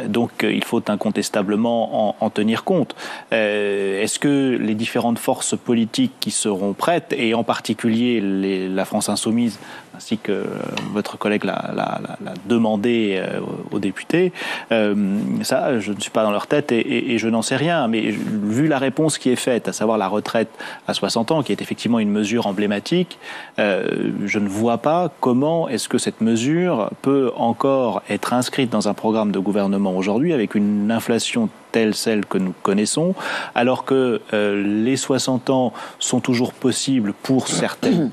Speaker 9: Donc, il faut incontestablement en tenir compte. Est-ce que les différentes forces politiques qui seront prêtes, et en particulier la France insoumise, ainsi que votre collègue l'a demandé aux députés, ça, je ne suis pas dans leur tête et je n'en sais rien. Mais vu la réponse qui est faite, à savoir la retraite à 60 ans, qui est effectivement une mesure emblématique, je ne vois pas comment est-ce que cette mesure peut encore être inscrite dans un programme de gouvernement aujourd'hui, avec une inflation telle celle que nous connaissons, alors que les 60 ans sont toujours possibles pour certains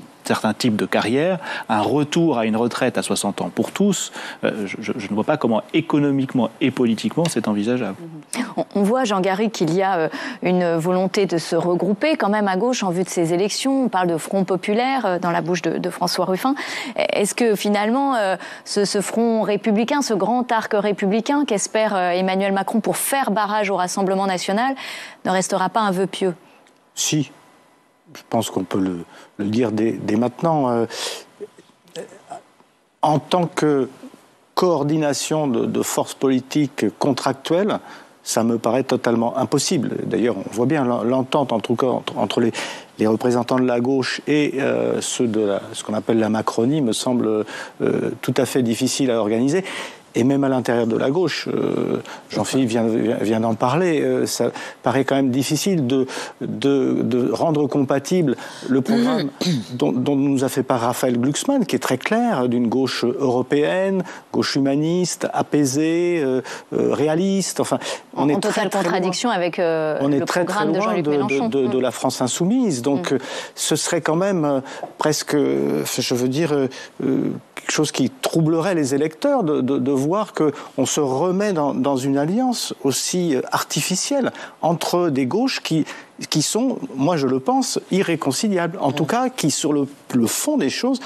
Speaker 9: types de carrières. Un retour à une retraite à 60 ans pour tous, je ne vois pas comment économiquement et politiquement c'est envisageable.
Speaker 1: On voit, Jean Garrigue, qu'il y a une volonté de se regrouper quand même à gauche en vue de ces élections. On parle de Front populaire dans la bouche de François Ruffin. Est-ce que finalement ce front républicain, ce grand arc républicain qu'espère Emmanuel Macron pour faire barrage au Rassemblement national ne restera pas un vœu pieux?
Speaker 5: Si. Je pense qu'on peut le dire dès maintenant. En tant que coordination de forces politiques contractuelles, ça me paraît totalement impossible. D'ailleurs, on voit bien l'entente entre les représentants de la gauche et ceux de ce qu'on appelle la Macronie me semble tout à fait difficile à organiser. Et même à l'intérieur de la gauche, Jean-Philippe vient d'en parler, ça paraît quand même difficile de rendre compatible le programme dont nous a fait part Raphaël Glucksmann, qui est très clair, d'une gauche européenne, gauche humaniste, apaisée, réaliste. Enfin,
Speaker 1: on est en totale contradiction avec le programme de Jean-Luc Mélenchon.
Speaker 5: De la France insoumise. Donc, ce serait quand même presque, je veux dire, quelque chose qui troublerait les électeurs de voir qu'on se remet dans une alliance aussi artificielle entre des gauches qui sont, moi je le pense, irréconciliables. En tout cas, qui sur le fond des choses,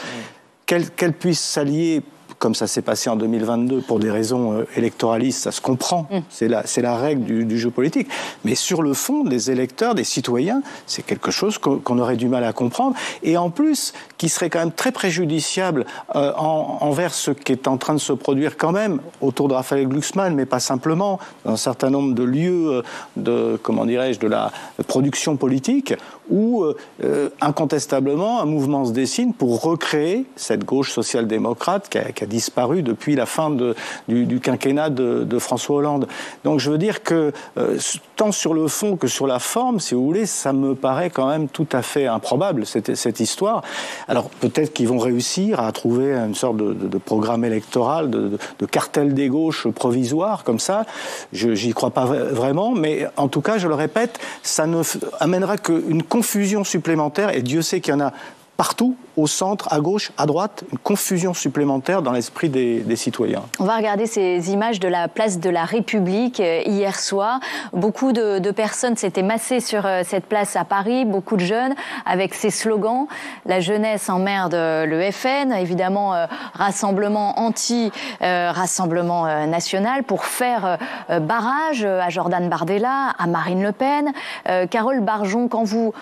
Speaker 5: qu'elles puissent s'allier, comme ça s'est passé en 2022 pour des raisons électoralistes, ça se comprend, c'est la règle du jeu politique. Mais sur le fond, des électeurs, des citoyens, c'est quelque chose qu'on aurait du mal à comprendre. Et en plus, qui serait quand même très préjudiciable envers ce qui est en train de se produire quand même autour de Raphaël Glucksmann, mais pas simplement, dans un certain nombre de lieux de la production politique, où incontestablement un mouvement se dessine pour recréer cette gauche social-démocrate qui a disparu depuis la fin du quinquennat de François Hollande. Donc je veux dire que tant sur le fond que sur la forme, si vous voulez, ça me paraît quand même tout à fait improbable, cette histoire. Alors peut-être qu'ils vont réussir à trouver une sorte de programme électoral, de cartel des gauches provisoire, comme ça. J'y crois pas vraiment, mais en tout cas, je le répète, ça ne amènera qu'une confusion supplémentaire, et Dieu sait qu'il y en a partout au centre, à gauche, à droite, une confusion supplémentaire dans l'esprit des citoyens.
Speaker 1: On va regarder ces images de la place de la République hier soir. Beaucoup de personnes s'étaient massées sur cette place à Paris, beaucoup de jeunes, avec ces slogans. La jeunesse emmerde le FN, évidemment rassemblement Rassemblement national, pour faire barrage à Jordan Bardella, à Marine Le Pen. Carole Barjon, quand vous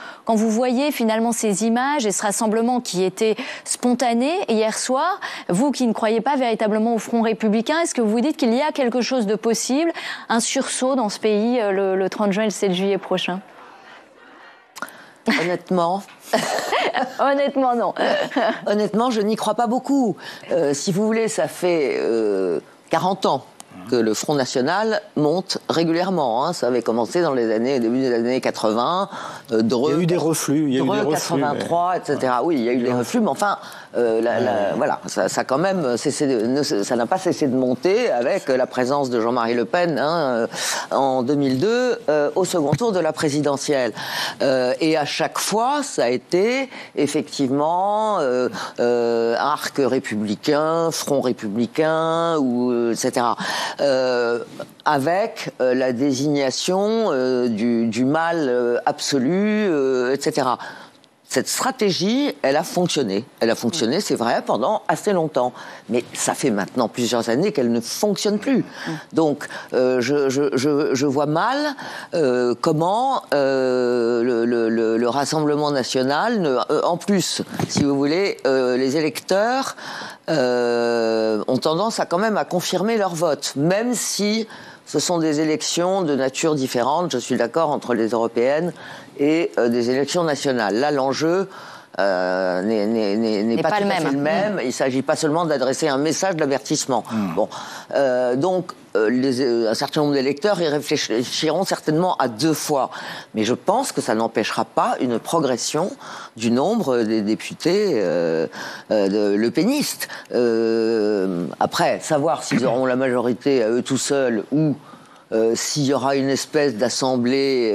Speaker 1: voyez finalement ces images et ce rassemblement qui était spontané hier soir, vous qui ne croyez pas véritablement au Front républicain, est-ce que vous vous dites qu'il y a quelque chose de possible, un sursaut dans ce pays le 30 juin et le 7 juillet prochain?
Speaker 6: Honnêtement...
Speaker 1: Honnêtement, non.
Speaker 6: Honnêtement, je n'y crois pas beaucoup. Si vous voulez, ça fait 40 ans que le Front National monte régulièrement. Hein. Ça avait commencé dans les années, au début des années 80. Dreux,
Speaker 5: il y a eu des reflux.
Speaker 6: 83, mais... etc. Oui, il y a eu des reflux, mais enfin, voilà, ça quand même ça n'a pas cessé de monter avec la présence de Jean-Marie Le Pen en 2002 au second tour de la présidentielle. Et à chaque fois, ça a été effectivement arc républicain, front républicain, etc. Avec la désignation du mal absolu, etc. Cette stratégie, elle a fonctionné. Elle a fonctionné, c'est vrai, pendant assez longtemps. Mais ça fait maintenant plusieurs années qu'elle ne fonctionne plus. Donc, je vois mal comment le Rassemblement national... en plus, si vous voulez, les électeurs ont tendance quand même à confirmer leur vote, même si ce sont des élections de nature différente, je suis d'accord, entre les européennes et des élections nationales. Là, l'enjeu n'est pas tout à fait le même. Il ne s'agit pas seulement d'adresser un message d'avertissement. Bon, donc, un certain nombre d'électeurs y réfléchiront certainement à 2 fois. Mais je pense que ça n'empêchera pas une progression du nombre des députés lepénistes. Après, savoir s'ils auront la majorité à eux tout seuls ou s'il y aura une espèce d'assemblée,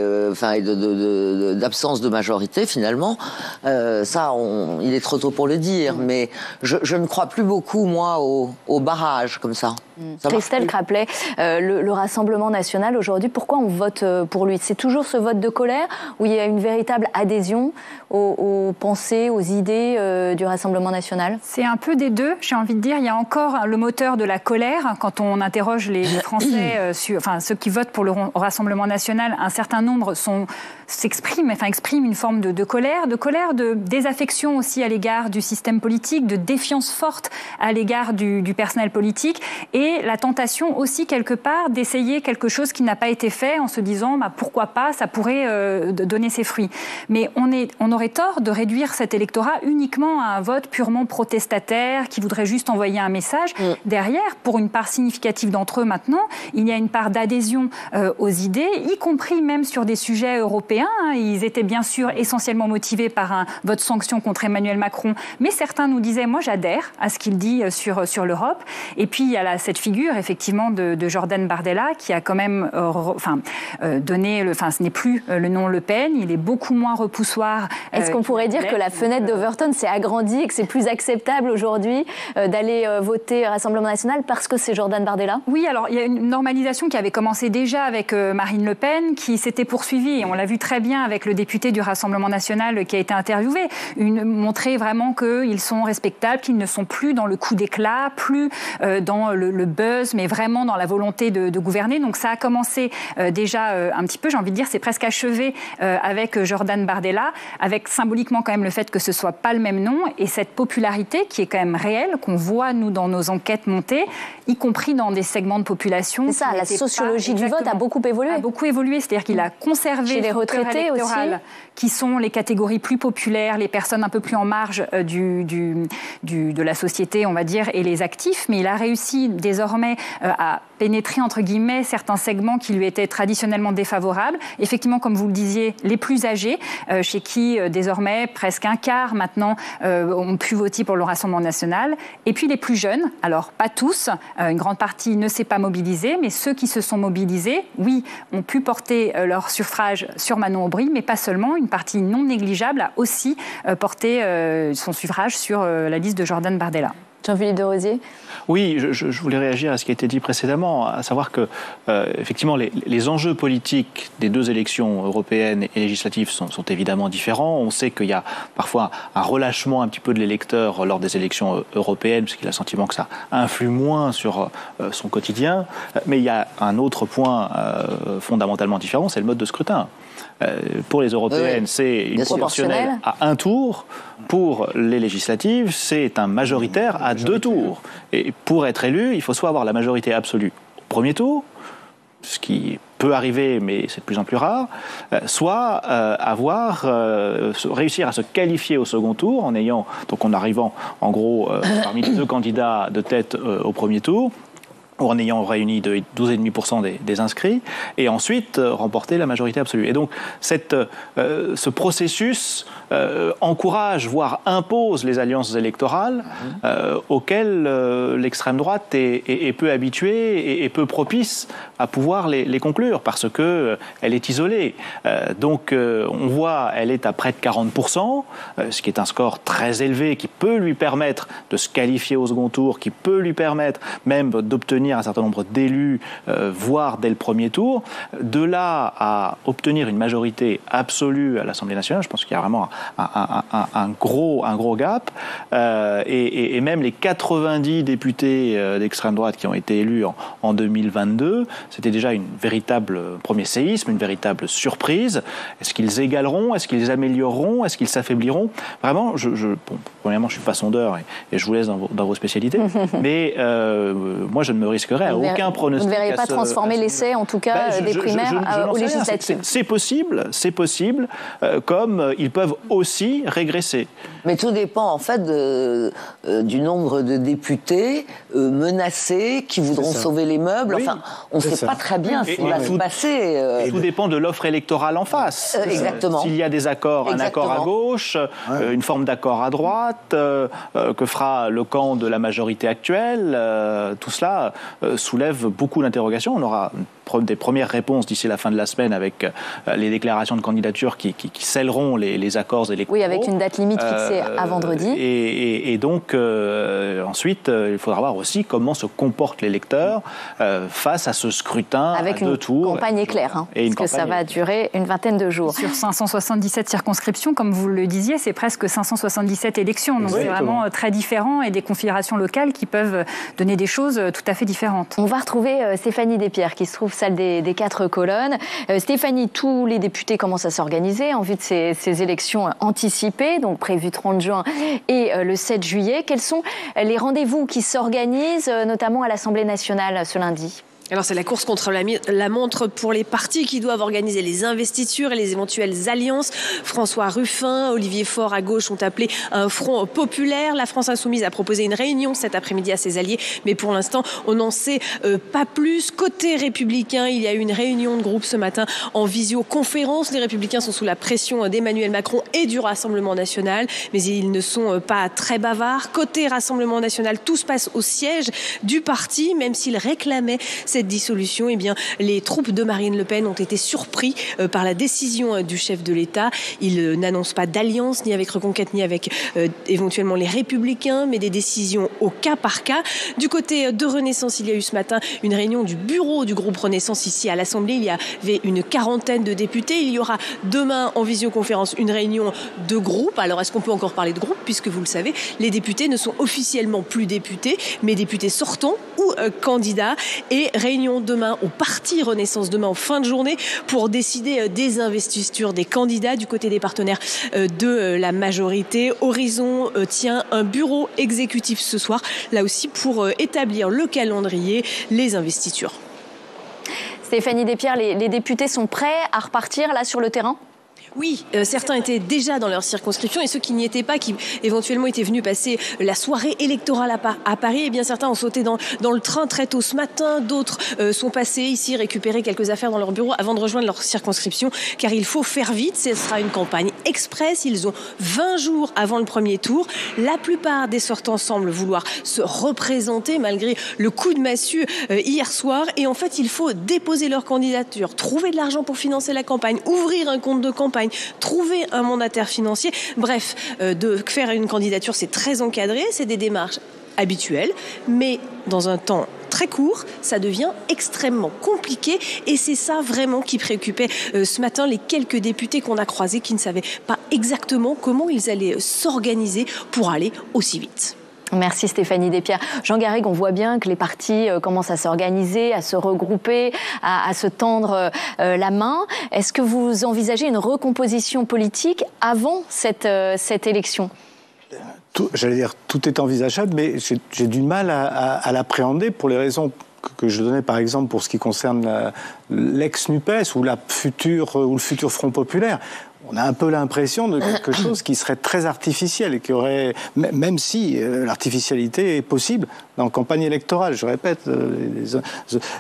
Speaker 6: d'absence de majorité finalement, ça, il est trop tôt pour le dire. Mais je ne crois plus beaucoup, moi, au barrage comme ça.
Speaker 1: Christelle Craplet, le Rassemblement national aujourd'hui, pourquoi on vote pour lui? C'est toujours ce vote de colère où il y a une véritable adhésion aux pensées, aux idées du Rassemblement national?
Speaker 10: C'est un peu des deux, j'ai envie de dire. Il y a encore le moteur de la colère. Quand on interroge les Français, ceux qui votent pour le Rassemblement national, un certain nombre expriment une forme de colère, de désaffection aussi à l'égard du système politique, de défiance forte à l'égard du personnel politique, et la tentation aussi quelque part d'essayer quelque chose qui n'a pas été fait en se disant pourquoi pas, ça pourrait donner ses fruits. Mais on aurait tort de réduire cet électorat uniquement à un vote purement protestataire qui voudrait juste envoyer un message. Derrière, pour une part significative d'entre eux maintenant, il y a une part d'adhésion aux idées, y compris même sur des sujets européens. Ils étaient bien sûr essentiellement motivés par un vote sanction contre Emmanuel Macron, mais certains nous disaient, moi j'adhère à ce qu'il dit sur l'Europe. Et puis il y a cette figure effectivement de Jordan Bardella qui a quand même donné, ce n'est plus le nom Le Pen, il est beaucoup moins repoussoir.
Speaker 1: Est-ce qu'on pourrait dire que la fenêtre d'Overton s'est agrandie et que c'est plus acceptable aujourd'hui d'aller voter Rassemblement national parce que c'est Jordan Bardella? Oui,
Speaker 10: alors il y a une normalisation qui avait commencé déjà avec Marine Le Pen, qui s'était poursuivie, et on l'a vu très bien avec le député du Rassemblement national qui a été interviewé, montrer vraiment qu'ils sont respectables, qu'ils ne sont plus dans le coup d'éclat, plus dans le buzz, mais vraiment dans la volonté de gouverner. Donc ça a commencé déjà un petit peu, j'ai envie de dire, c'est presque achevé avec Jordan Bardella, avec symboliquement quand même le fait que ce soit pas le même nom, et cette popularité qui est quand même réelle, qu'on voit nous dans nos enquêtes monter, y compris dans des segments de population.
Speaker 1: C'est ça, la sociologie du vote a beaucoup évolué.
Speaker 10: A beaucoup évolué, c'est-à-dire qu'il a conservé
Speaker 1: les retraités aussi,
Speaker 10: qui sont les catégories plus populaires, les personnes un peu plus en marge de la société, on va dire, et les actifs, mais il a réussi désormais à pénétrer, entre guillemets, certains segments qui lui étaient traditionnellement défavorables. Effectivement, comme vous le disiez, les plus âgés, chez qui désormais presque un quart maintenant ont pu voter pour le Rassemblement national, et puis les plus jeunes, alors pas tous, une grande partie ne s'est pas mobilisée, mais ceux qui se sont mobilisés, oui, ont pu porter leur suffrage sur Manon Aubry, mais pas seulement. Une partie non négligeable a aussi porté son suffrage sur la liste de Jordan Bardella.
Speaker 1: Jean-Philippe Desrosiers.
Speaker 9: Oui, je voulais réagir à ce qui a été dit précédemment, à savoir que, effectivement, les enjeux politiques des deux élections européennes et législatives sont évidemment différents. On sait qu'il y a parfois un relâchement un petit peu de l'électeur lors des élections européennes, parce qu'il a le sentiment que ça influe moins sur son quotidien. Mais il y a un autre point fondamentalement différent, c'est le mode de scrutin. Pour les européennes, c'est une proportionnelle à un tour. Pour les législatives, c'est un majoritaire à 2 tours. Et pour être élu, il faut soit avoir la majorité absolue au premier tour, ce qui peut arriver, mais c'est de plus en plus rare, soit réussir à se qualifier au second tour en arrivant en gros parmi les 2 candidats de tête au premier tour, en ayant réuni 12,5% des inscrits, et ensuite remporter la majorité absolue. Et donc, ce processus encourage, voire impose les alliances électorales auxquelles l'extrême droite est peu habituée et peu propice à pouvoir les conclure, parce qu'elle est isolée. Donc, on voit, elle est à près de 40%, ce qui est un score très élevé, qui peut lui permettre de se qualifier au second tour, qui peut lui permettre même d'obtenir un certain nombre d'élus, voire dès le premier tour. De là à obtenir une majorité absolue à l'Assemblée nationale, je pense qu'il y a vraiment un gros gap. Et même les 90 députés d'extrême droite qui ont été élus en 2022, c'était déjà un véritable premier séisme, une véritable surprise. Est-ce qu'ils égaleront? Est-ce qu'ils amélioreront? Est-ce qu'ils s'affaibliront? Vraiment, premièrement, je ne suis pas sondeur et je vous laisse dans vos spécialités, mais moi, je ne me risquerais à aucun pronostic.
Speaker 1: Vous ne verriez pas transformer l'essai, en tout cas, des primaires aux législatives.
Speaker 9: C'est possible, comme ils peuvent aussi régresser.
Speaker 6: Mais tout dépend, en fait, du nombre de députés menacés qui voudront sauver les meubles.
Speaker 9: Oui,
Speaker 6: enfin, on ne sait pas très bien ce qui va se passer.
Speaker 9: Tout dépend de l'offre électorale en face.
Speaker 6: Exactement.
Speaker 9: S'il y a des accords, un accord à gauche, une forme d'accord à droite, que fera le camp de la majorité actuelle, tout cela soulève beaucoup d'interrogations. On aura des premières réponses d'ici la fin de la semaine avec les déclarations de candidature qui scelleront les accords électoraux.
Speaker 1: Oui, avec une date limite fixée à vendredi.
Speaker 9: Et donc, ensuite, il faudra voir aussi comment se comporte l'électeur face à ce scrutin
Speaker 1: avec
Speaker 9: à 2 tours.
Speaker 1: Avec une campagne éclair, parce que ça va durer une vingtaine de jours.
Speaker 10: Sur 577 circonscriptions, comme vous le disiez, c'est presque 577 élections. Donc c'est vraiment très différent et des configurations locales qui peuvent donner des choses tout à fait différentes.
Speaker 1: On va retrouver Stéphanie Despierres qui se trouve salle des 4 colonnes. Stéphanie, tous les députés commencent à s'organiser en vue de ces élections anticipées, donc prévues 30 juin et le 7 juillet. Quels sont les rendez-vous qui s'organisent, notamment à l'Assemblée nationale ce lundi ?
Speaker 7: Alors c'est la course contre la montre pour les partis qui doivent organiser les investitures et les éventuelles alliances. François Ruffin, Olivier Faure à gauche ont appelé un front populaire. La France Insoumise a proposé une réunion cet après-midi à ses alliés, mais pour l'instant on n'en sait pas plus. Côté républicain, il y a eu une réunion de groupe ce matin en visioconférence. Les républicains sont sous la pression d'Emmanuel Macron et du Rassemblement national, mais ils ne sont pas très bavards. Côté Rassemblement national, tout se passe au siège du parti, même s'il réclamait cette dissolution, eh bien, les troupes de Marine Le Pen ont été surpris par la décision du chef de l'État. Il n'annonce pas d'alliance ni avec Reconquête ni avec éventuellement les Républicains, mais des décisions au cas par cas. Du côté de Renaissance, il y a eu ce matin une réunion du bureau du groupe Renaissance ici à l'Assemblée. Il y avait une quarantaine de députés. Il y aura demain en visioconférence une réunion de groupe. Alors, est-ce qu'on peut encore parler de groupe? Puisque vous le savez, les députés ne sont officiellement plus députés, mais députés sortants ou candidats. Et réunion demain au parti Renaissance, demain en fin de journée, pour décider des investitures des candidats du côté des partenaires de la majorité. Horizon tient un bureau exécutif ce soir, là aussi pour établir le calendrier, les investitures.
Speaker 1: Stéphanie Despierres, les députés sont prêts à repartir là sur le terrain ?
Speaker 7: Oui, certains étaient déjà dans leur circonscription et ceux qui n'y étaient pas, qui éventuellement étaient venus passer la soirée électorale à Paris, eh bien certains ont sauté dans le train très tôt ce matin, d'autres sont passés ici récupérer quelques affaires dans leur bureau avant de rejoindre leur circonscription, car il faut faire vite, ce sera une campagne express. Ils ont 20 jours avant le premier tour. La plupart des sortants semblent vouloir se représenter malgré le coup de massue hier soir. Et en fait, il faut déposer leur candidature, trouver de l'argent pour financer la campagne, ouvrir un compte de campagne, trouver un mandataire financier. Bref, de faire une candidature, c'est très encadré, c'est des démarches habituelles, mais dans un temps très court, ça devient extrêmement compliqué et c'est ça vraiment qui préoccupait ce matin les quelques députés qu'on a croisés qui ne savaient pas exactement comment ils allaient s'organiser pour aller aussi vite.
Speaker 1: Merci Stéphanie Despierres. Jean Garrigue, on voit bien que les partis commencent à s'organiser, à se regrouper, à se tendre la main. Est-ce que vous envisagez une recomposition politique avant cette élection ?
Speaker 5: J'allais dire, tout est envisageable, mais j'ai du mal à l'appréhender pour les raisons que je donnais, par exemple, pour ce qui concerne l'ex-NUPES ou le futur Front Populaire. On a un peu l'impression de quelque chose qui serait très artificiel et qui aurait, même si l'artificialité est possible dans campagne électorale, je répète,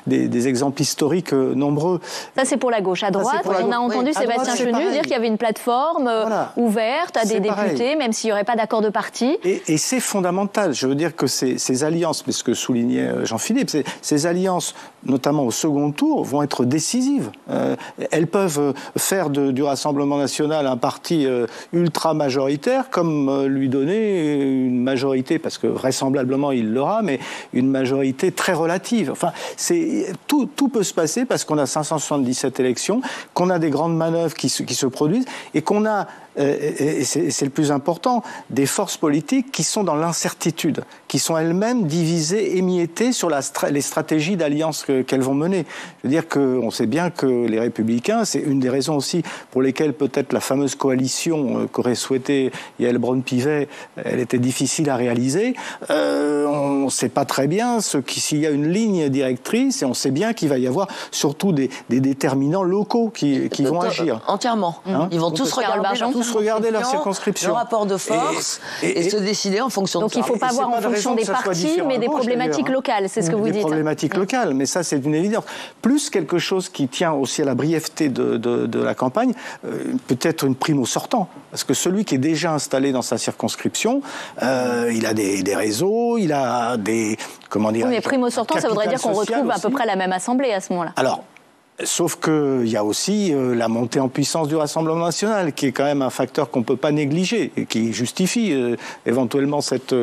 Speaker 5: des exemples historiques nombreux.
Speaker 1: Ça, c'est pour la gauche. À droite, on a entendu Sébastien Chenu dire qu'il y avait une plateforme ouverte à des députés, même s'il n'y aurait pas d'accord de parti.
Speaker 5: Et c'est fondamental. Je veux dire que ces alliances, mais ce que soulignait Jean-Philippe, ces alliances, notamment au second tour, vont être décisives. Elles peuvent faire du Rassemblement national un parti ultra majoritaire, comme lui donner une majorité, parce que vraisemblablement il l'aura, mais une majorité très relative. Enfin, tout peut se passer parce qu'on a 577 élections, qu'on a des grandes manœuvres qui se produisent et qu'on a, et c'est le plus important, des forces politiques qui sont dans l'incertitude, qui sont elles-mêmes divisées, émiettées sur les stratégies d'alliance qu'elles vont mener. Je veux dire qu'on sait bien que les Républicains, c'est une des raisons aussi pour lesquelles peut-être la fameuse coalition qu'aurait souhaité Yael Braun-Pivet, elle était difficile à réaliser. On ne sait pas très bien s'il y a une ligne directrice et on sait bien qu'il va y avoir surtout des déterminants locaux qui vont agir.
Speaker 6: Entièrement. Ils vont tous regarder leur circonscription, le rapport de force et se décider en fonction de ça.
Speaker 1: Donc il ne faut pas voir en fonction des partis, mais des problématiques locales, c'est ce que vous dites.
Speaker 5: Des problématiques locales, mais ça c'est une évidence. Plus quelque chose qui tient aussi à la brièveté de la campagne, peut-être une prime au sortant. Parce que celui qui est déjà installé dans sa circonscription, il a des réseaux, il a des... Comment dire,
Speaker 1: oui, mais prime au sortant, ça voudrait dire qu'on retrouve à peu près la même assemblée à ce moment-là.
Speaker 5: Alors, sauf qu'il y a aussi la montée en puissance du Rassemblement national, qui est quand même un facteur qu'on ne peut pas négliger et qui justifie éventuellement cette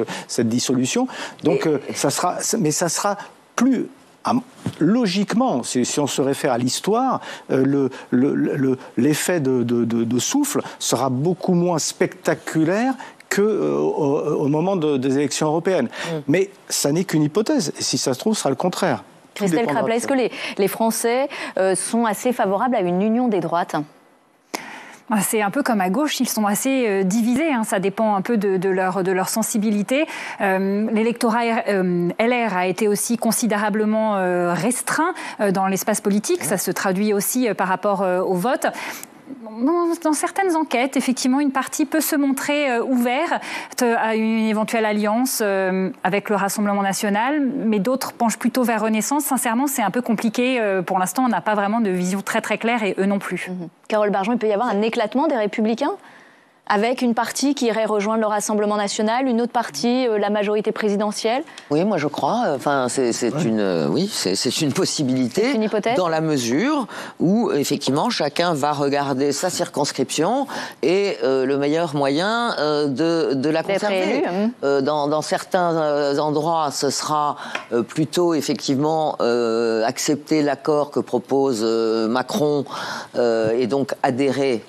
Speaker 5: dissolution. Donc, ça sera plus... Logiquement, si on se réfère à l'histoire, l'effet de souffle sera beaucoup moins spectaculaire qu'au moment des élections européennes. Mais ça n'est qu'une hypothèse, et si ça se trouve, ce sera le contraire.
Speaker 1: Christelle Craplet, est-ce que les Français sont assez favorables à une union des droites ?
Speaker 10: C'est un peu comme à gauche, ils sont assez divisés, ça dépend un peu de leur sensibilité. L'électorat LR a été aussi considérablement restreint dans l'espace politique, ça se traduit aussi par rapport au vote. Dans certaines enquêtes, effectivement, une partie peut se montrer ouverte à une éventuelle alliance avec le Rassemblement national, mais d'autres penchent plutôt vers Renaissance. Sincèrement, c'est un peu compliqué. Pour l'instant, on n'a pas vraiment de vision très très claire et eux non plus.
Speaker 1: Carole Bargeon, il peut y avoir un éclatement des Républicains ? Avec une partie qui irait rejoindre le Rassemblement national, une autre partie, la majorité présidentielle ?
Speaker 6: Oui, moi je crois. Enfin, c'est une possibilité.
Speaker 1: C'est une hypothèse ?
Speaker 6: Dans la mesure où, effectivement, chacun va regarder sa circonscription et le meilleur moyen de la conserver. Dans certains endroits, ce sera plutôt, effectivement, accepter l'accord que propose Macron et donc adhérer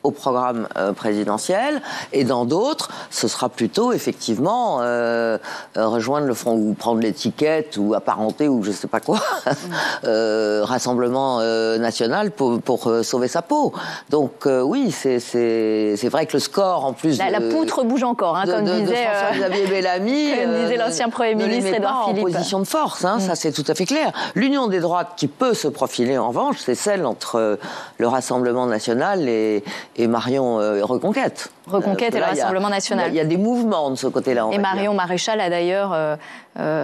Speaker 6: au programme présidentiel, et dans d'autres, ce sera plutôt effectivement rejoindre le front ou prendre l'étiquette ou apparenter ou je sais pas quoi, Rassemblement national pour sauver sa peau. Donc oui, c'est vrai que le score en plus
Speaker 1: la poutre bouge encore, comme disait
Speaker 6: François-Xavier Bellamy,
Speaker 1: comme disait l'ancien Premier ministre Édouard Philippe.
Speaker 6: En position de force, ça c'est tout à fait clair. L'union des droites qui peut se profiler en revanche, c'est celle entre le Rassemblement national et et Marion Reconquête.
Speaker 1: Reconquête et le Rassemblement national.
Speaker 6: Il y a des mouvements de ce côté-là.
Speaker 1: Et Marion Maréchal a d'ailleurs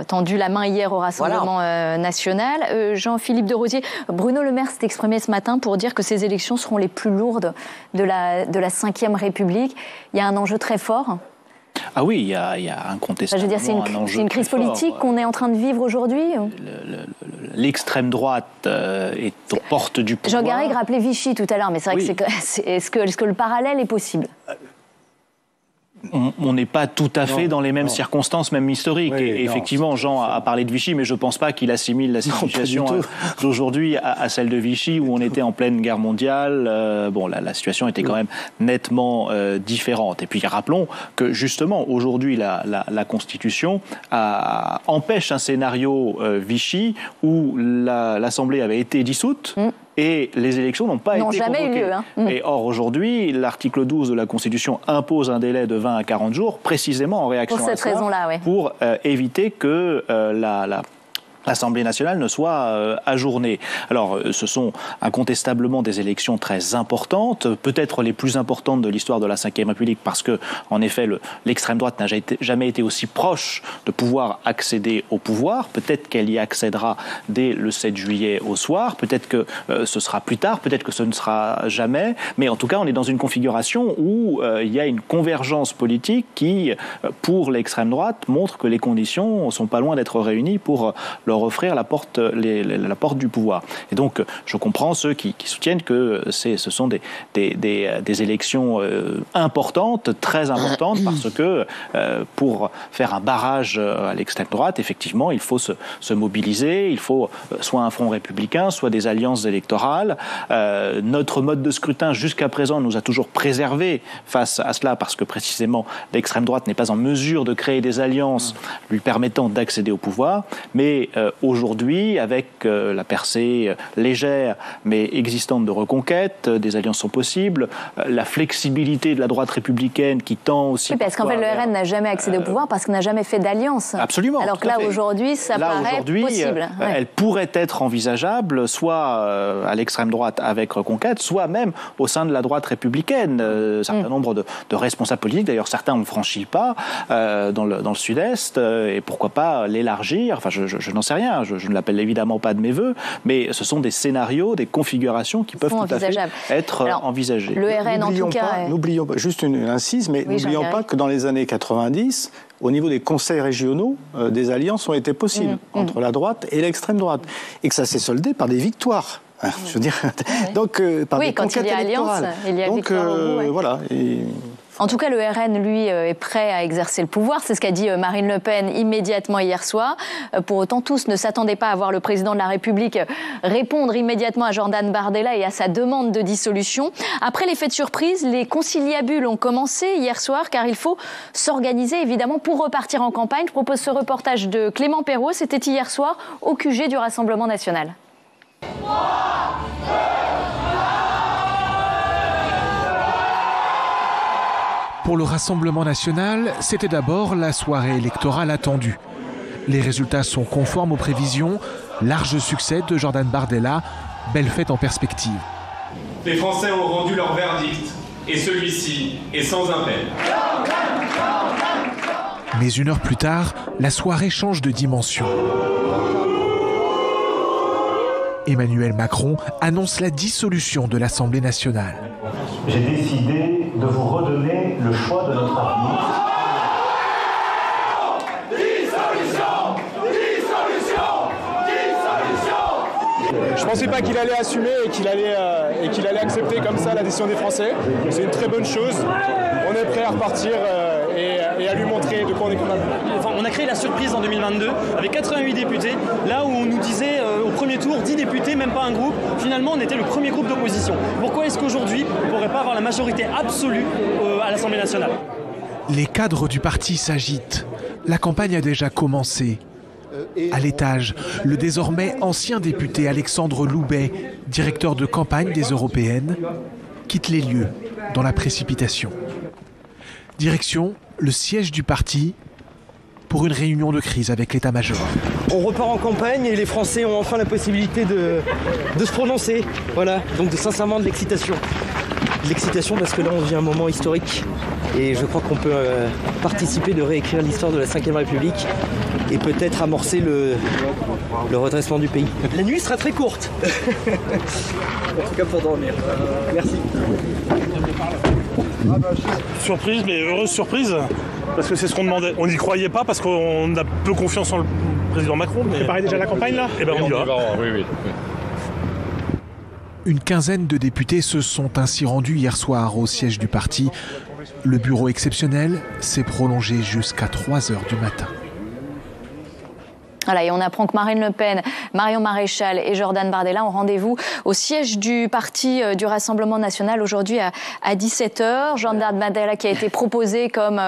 Speaker 1: tendu la main hier au Rassemblement national. Jean-Philippe de Rosier, Bruno Le Maire s'est exprimé ce matin pour dire que ces élections seront les plus lourdes de la Ve République. Il y a un enjeu très fort.
Speaker 9: Ah oui, il y a incontestablement
Speaker 1: c'est une crise politique qu'on est en train de vivre aujourd'hui.
Speaker 9: L'extrême droite est aux portes du pouvoir.
Speaker 1: Jean Garrigue rappelait Vichy tout à l'heure, mais c'est vrai que est-ce que le parallèle est possible ?
Speaker 9: On n'est pas tout à fait dans les mêmes circonstances, même historiques.
Speaker 5: Oui,
Speaker 9: et effectivement, Jean a parlé de Vichy, mais je ne pense pas qu'il assimile la situation d'aujourd'hui à celle de Vichy, où on était en pleine guerre mondiale. La situation était quand même nettement différente. Et puis rappelons que justement, aujourd'hui, la Constitution empêche un scénario Vichy où l'Assemblée avait été dissoute. Et les élections n'ont pas été convoquées.
Speaker 1: N'ont jamais eu lieu.
Speaker 9: Et or, aujourd'hui, l'article 12 de la Constitution impose un délai de 20 à 40 jours, précisément en réaction
Speaker 1: pour cette raison-là,
Speaker 9: pour éviter que l'Assemblée nationale ne soit ajournée. Alors, ce sont incontestablement des élections très importantes, peut-être les plus importantes de l'histoire de la Ve République, parce que, en effet, l'extrême droite n'a jamais été aussi proche de pouvoir accéder au pouvoir. Peut-être qu'elle y accédera dès le 7 juillet au soir, peut-être que ce sera plus tard, peut-être que ce ne sera jamais, mais en tout cas, on est dans une configuration où il y a une convergence politique qui, pour l'extrême droite, montre que les conditions ne sont pas loin d'être réunies pour leur offrir la porte du pouvoir. Et donc, je comprends ceux qui soutiennent que ce sont des élections importantes, très importantes, parce que pour faire un barrage à l'extrême droite, effectivement, il faut se mobiliser, il faut soit un front républicain, soit des alliances électorales. Notre mode de scrutin, jusqu'à présent, nous a toujours préservés face à cela, parce que précisément, l'extrême droite n'est pas en mesure de créer des alliances lui permettant d'accéder au pouvoir, mais aujourd'hui, avec la percée légère mais existante de Reconquête, des alliances sont possibles, la flexibilité de la droite républicaine qui tend aussi...
Speaker 1: Oui, parce qu'en fait, le RN n'a jamais accédé au pouvoir parce qu'il n'a jamais fait d'alliance.
Speaker 9: Absolument.
Speaker 1: Alors que là, aujourd'hui, ça paraît possible.
Speaker 9: Elle pourrait être envisageable, soit à l'extrême droite avec Reconquête, soit même au sein de la droite républicaine. Un certain nombre de responsables politiques, d'ailleurs certains ne franchissent pas dans le sud-est, et pourquoi pas l'élargir, enfin je n'en sais rien, je ne l'appelle évidemment pas de mes voeux, mais ce sont des scénarios, des configurations qui peuvent tout à fait être envisagées.
Speaker 1: Le RN en tout cas...
Speaker 5: N'oublions pas, juste une incise, mais n'oublions pas que dans les années 90, au niveau des conseils régionaux, des alliances ont été possibles entre la droite et l'extrême droite, et que ça s'est soldé par des victoires. Je veux dire, donc par des conquêtes électorales.
Speaker 1: Il y a victoire au bout,
Speaker 5: voilà.
Speaker 1: En tout cas, le RN, lui, est prêt à exercer le pouvoir. C'est ce qu'a dit Marine Le Pen immédiatement hier soir. Pour autant, tous ne s'attendaient pas à voir le président de la République répondre immédiatement à Jordan Bardella et à sa demande de dissolution. Après l'effet de surprise, les conciliabules ont commencé hier soir, car il faut s'organiser, évidemment, pour repartir en campagne. Je propose ce reportage de Clément Perrault. C'était hier soir au QG du Rassemblement national.
Speaker 12: Pour le Rassemblement national, c'était d'abord la soirée électorale attendue. Les résultats sont conformes aux prévisions. Large succès de Jordan Bardella, belle fête en perspective.
Speaker 13: Les Français ont rendu leur verdict, et celui-ci est sans appel.
Speaker 12: Mais une heure plus tard, la soirée change de dimension. Emmanuel Macron annonce la dissolution de l'Assemblée nationale.
Speaker 14: J'ai décidé de vous redonner le choix de notre avenir.
Speaker 15: Je ne pensais pas qu'il allait assumer et qu'il allait accepter comme ça la décision des Français. C'est une très bonne chose. On est prêt à repartir et à lui montrer de quoi on est capable.
Speaker 16: Enfin, on a créé la surprise en 2022 avec 88 députés, là où on nous disait au premier tour 10 députés, même pas un groupe. Finalement, on était le premier groupe d'opposition. Pourquoi est-ce qu'aujourd'hui, on ne pourrait pas avoir la majorité absolue à l'Assemblée nationale ?
Speaker 12: Les cadres du parti s'agitent. La campagne a déjà commencé. À l'étage, le désormais ancien député Alexandre Loubet, directeur de campagne des Européennes, quitte les lieux dans la précipitation. Direction, le siège du parti, pour une réunion de crise avec l'état-major.
Speaker 17: On repart en campagne et les Français ont enfin la possibilité de se prononcer. Voilà, donc sincèrement de l'excitation. de l'excitation parce que là on vit un moment historique et je crois qu'on peut participer de réécrire l'histoire de la Ve République et peut-être amorcer le redressement du pays. La nuit sera très courte. En tout cas pour dormir. Merci.
Speaker 18: Surprise, mais heureuse surprise, parce que c'est ce qu'on demandait. On n'y croyait pas parce qu'on a peu confiance en le président Macron. Mais...
Speaker 12: Préparez déjà la campagne là ?
Speaker 18: Eh ben on y va.
Speaker 11: Oui.
Speaker 12: Une quinzaine de députés se sont ainsi rendus hier soir au siège du parti. Le bureau exceptionnel s'est prolongé jusqu'à 3h du matin.
Speaker 1: Voilà, et on apprend que Marine Le Pen, Marion Maréchal et Jordan Bardella ont rendez-vous au siège du parti du Rassemblement national aujourd'hui à 17h. Jordan Bardella qui a été proposé comme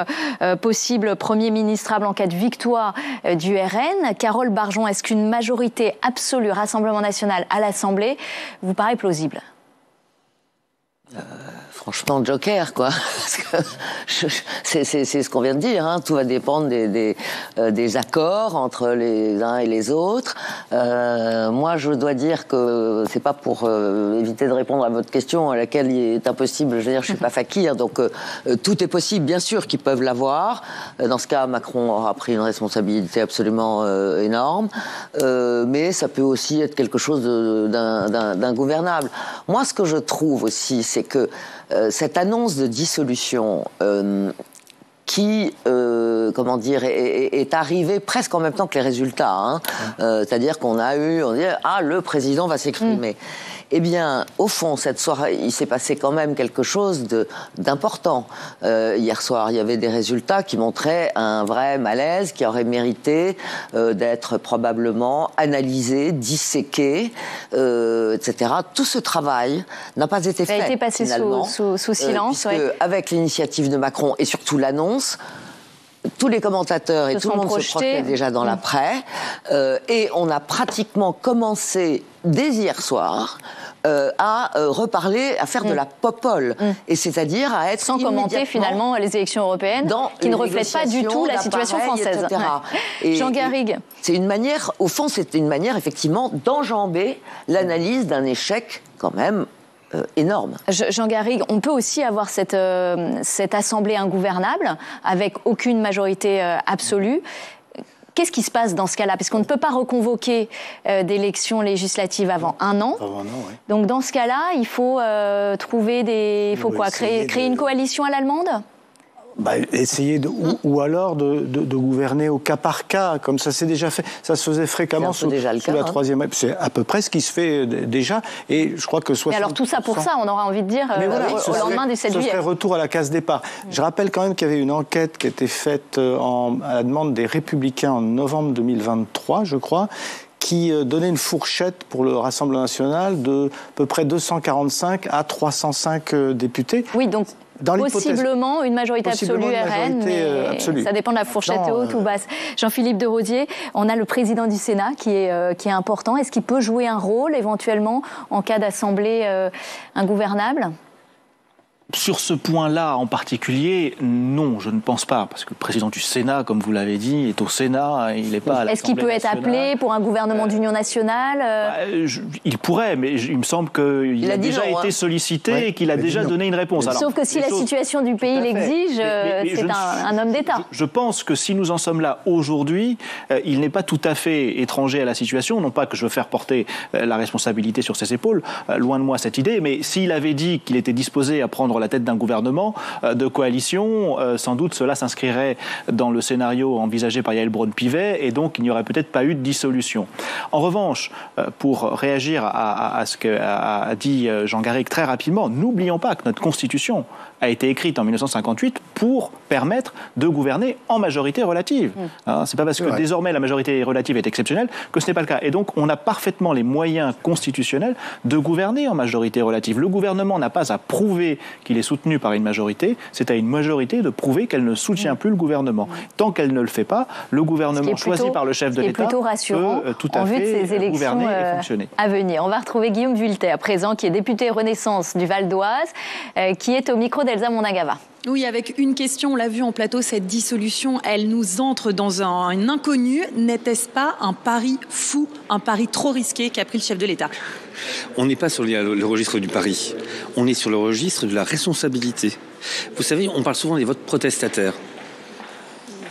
Speaker 1: possible Premier ministrable en cas de victoire du RN. Carole Barjon, est-ce qu'une majorité absolue Rassemblement national à l'Assemblée vous paraît plausible ?
Speaker 6: Franchement, joker, quoi. Parce que c'est ce qu'on vient de dire. Hein. Tout va dépendre des accords entre les uns et les autres. Moi, je dois dire que c'est pas pour éviter de répondre à votre question, à laquelle il est impossible. Je veux dire, je suis pas fakir, donc tout est possible. Bien sûr qu'ils peuvent l'avoir. Dans ce cas, Macron aura pris une responsabilité absolument énorme, mais ça peut aussi être quelque chose d'ingouvernable. Moi, ce que je trouve aussi, c'est que cette annonce de dissolution qui, comment dire, est arrivée presque en même temps que les résultats. Hein. C'est-à-dire qu'on dit le président va s'exprimer. Eh bien, au fond, cette soirée, il s'est passé quand même quelque chose d'important. Hier soir, il y avait des résultats qui montraient un vrai malaise qui aurait mérité d'être probablement analysé, disséqué, etc. Tout ce travail n'a pas été fait.
Speaker 1: Ça a été passé sous silence.
Speaker 6: Puisque, avec l'initiative de Macron et surtout l'annonce, tous les commentateurs et tout le monde se projetait déjà dans l'après. Et on a pratiquement commencé dès hier soir à reparler, à faire de la popole, et c'est-à-dire à être
Speaker 1: sans commenter finalement les élections européennes qui ne reflètent pas du tout la situation française.
Speaker 6: Et
Speaker 1: Jean Garrigue.
Speaker 6: C'est une manière, au fond, c'est une manière effectivement d'enjamber l'analyse d'un échec quand même énorme.
Speaker 1: Jean Garrigue, on peut aussi avoir cette assemblée ingouvernable avec aucune majorité absolue. Qu'est-ce qui se passe dans ce cas-là ? Parce qu'on ne peut pas reconvoquer d'élections législatives avant un an.
Speaker 5: Oui.
Speaker 1: Donc dans ce cas-là, il faut créer une coalition à l'allemande ?
Speaker 5: Essayer ou alors de gouverner au cas par cas, comme ça s'est déjà fait. Ça se faisait fréquemment sous la troisième. C'est à peu près ce qui se fait déjà. Et je crois que 60%.
Speaker 1: Et alors tout ça pour ça, on aura envie de dire au lendemain du 7 juillet.
Speaker 5: Ce serait retour à la case départ. Je rappelle quand même qu'il y avait une enquête qui a été faite à la demande des Républicains en novembre 2023, je crois, qui donnait une fourchette pour le Rassemblement national de à peu près 245 à 305 députés.
Speaker 1: Oui, donc possiblement une majorité absolue RN, mais ça dépend de la fourchette haute ou basse. Jean-Philippe de Rosier, on a le président du Sénat qui est important. Est-ce qu'il peut jouer un rôle éventuellement en cas d'assemblée ingouvernable ?
Speaker 9: Sur ce point-là en particulier, non, je ne pense pas, parce que le président du Sénat, comme vous l'avez dit, est au Sénat, il n'est pas à l'Assemblée nationale.
Speaker 1: Est-ce qu'il peut être appelé pour un gouvernement d'union nationale
Speaker 9: Il pourrait, mais il me semble qu'il a déjà été sollicité et qu'il a déjà donné une réponse. Alors,
Speaker 1: sauf que si la situation du pays l'exige, c'est un homme d'État.
Speaker 9: Je pense que si nous en sommes là aujourd'hui, il n'est pas tout à fait étranger à la situation, non pas que je veux faire porter la responsabilité sur ses épaules, loin de moi cette idée, mais s'il avait dit qu'il était disposé à prendre la tête d'un gouvernement de coalition, sans doute cela s'inscrirait dans le scénario envisagé par Yaël Braun-Pivet et donc il n'y aurait peut-être pas eu de dissolution. En revanche, pour réagir à ce qu'a dit Jean Garrigue très rapidement, n'oublions pas que notre Constitution a été écrite en 1958 pour permettre de gouverner en majorité relative. C'est pas parce que désormais la majorité relative est exceptionnelle que ce n'est pas le cas. Et donc on a parfaitement les moyens constitutionnels de gouverner en majorité relative. Le gouvernement n'a pas à prouver qu'il est soutenu par une majorité, c'est à une majorité de prouver qu'elle ne soutient plus le gouvernement. Tant qu'elle ne le fait pas, le gouvernement choisi par le chef de l'État peut tout à fait gouverner et fonctionner.
Speaker 1: À venir. On va retrouver Guillaume Vuilletet à présent, qui est député Renaissance du Val d'Oise, qui est au micro d'Elle Elsa Mondagava.
Speaker 2: Oui, avec une question, on l'a vu en plateau, cette dissolution, elle nous entre dans un inconnu. N'était-ce pas un pari fou, un pari trop risqué qu'a pris le chef de l'État ?
Speaker 19: On n'est pas sur le registre du pari, on est sur le registre de la responsabilité. Vous savez, on parle souvent des votes protestataires.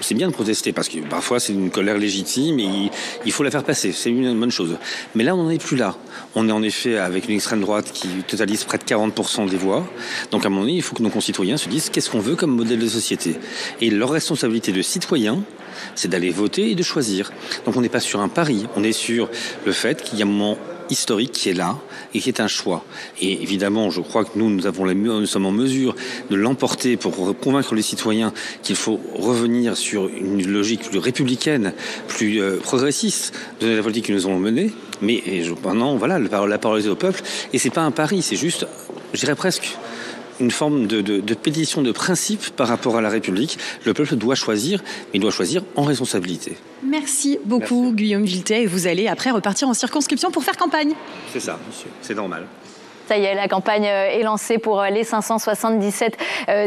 Speaker 19: C'est bien de protester parce que parfois c'est une colère légitime et il faut la faire passer, c'est une bonne chose. Mais là, on n'en est plus là. On est en effet avec une extrême droite qui totalise près de 40% des voix. Donc à un moment donné, il faut que nos concitoyens se disent qu'est-ce qu'on veut comme modèle de société. Et leur responsabilité de citoyen, c'est d'aller voter et de choisir. Donc on n'est pas sur un pari, on est sur le fait qu'il y a un moment historique qui est là et qui est un choix. Et évidemment, je crois que nous sommes en mesure de l'emporter pour convaincre les citoyens qu'il faut revenir sur une logique plus républicaine, plus progressiste de la politique que nous avons menée. Mais maintenant, voilà, la parole est au peuple. Et c'est pas un pari, c'est juste, je dirais presque, une forme de pétition de principe par rapport à la République. Le peuple doit choisir, mais il doit choisir en responsabilité.
Speaker 2: Merci beaucoup, merci. Guillaume Gillet. Et vous allez après repartir en circonscription pour faire campagne.
Speaker 19: C'est ça, monsieur. C'est normal.
Speaker 1: Ça y est, la campagne est lancée pour les 577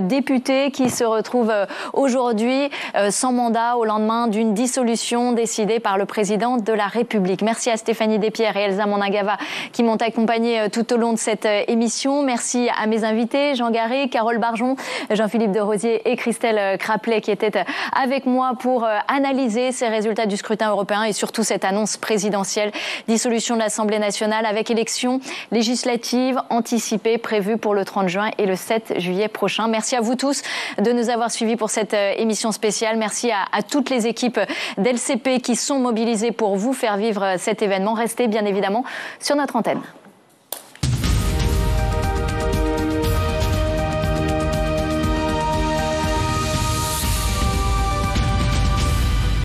Speaker 1: députés qui se retrouvent aujourd'hui sans mandat au lendemain d'une dissolution décidée par le président de la République. Merci à Stéphanie Despierres et Elsa Mondagava qui m'ont accompagnée tout au long de cette émission. Merci à mes invités, Jean Garé, Carole Barjon, Jean-Philippe de Rosier et Christelle Craplet qui étaient avec moi pour analyser ces résultats du scrutin européen et surtout cette annonce présidentielle. Dissolution de l'Assemblée nationale avec élection législative anticipée prévue pour le 30 juin et le 7 juillet prochain. Merci à vous tous de nous avoir suivis pour cette émission spéciale. Merci à toutes les équipes d'LCP qui sont mobilisées pour vous faire vivre cet événement. Restez bien évidemment sur notre antenne.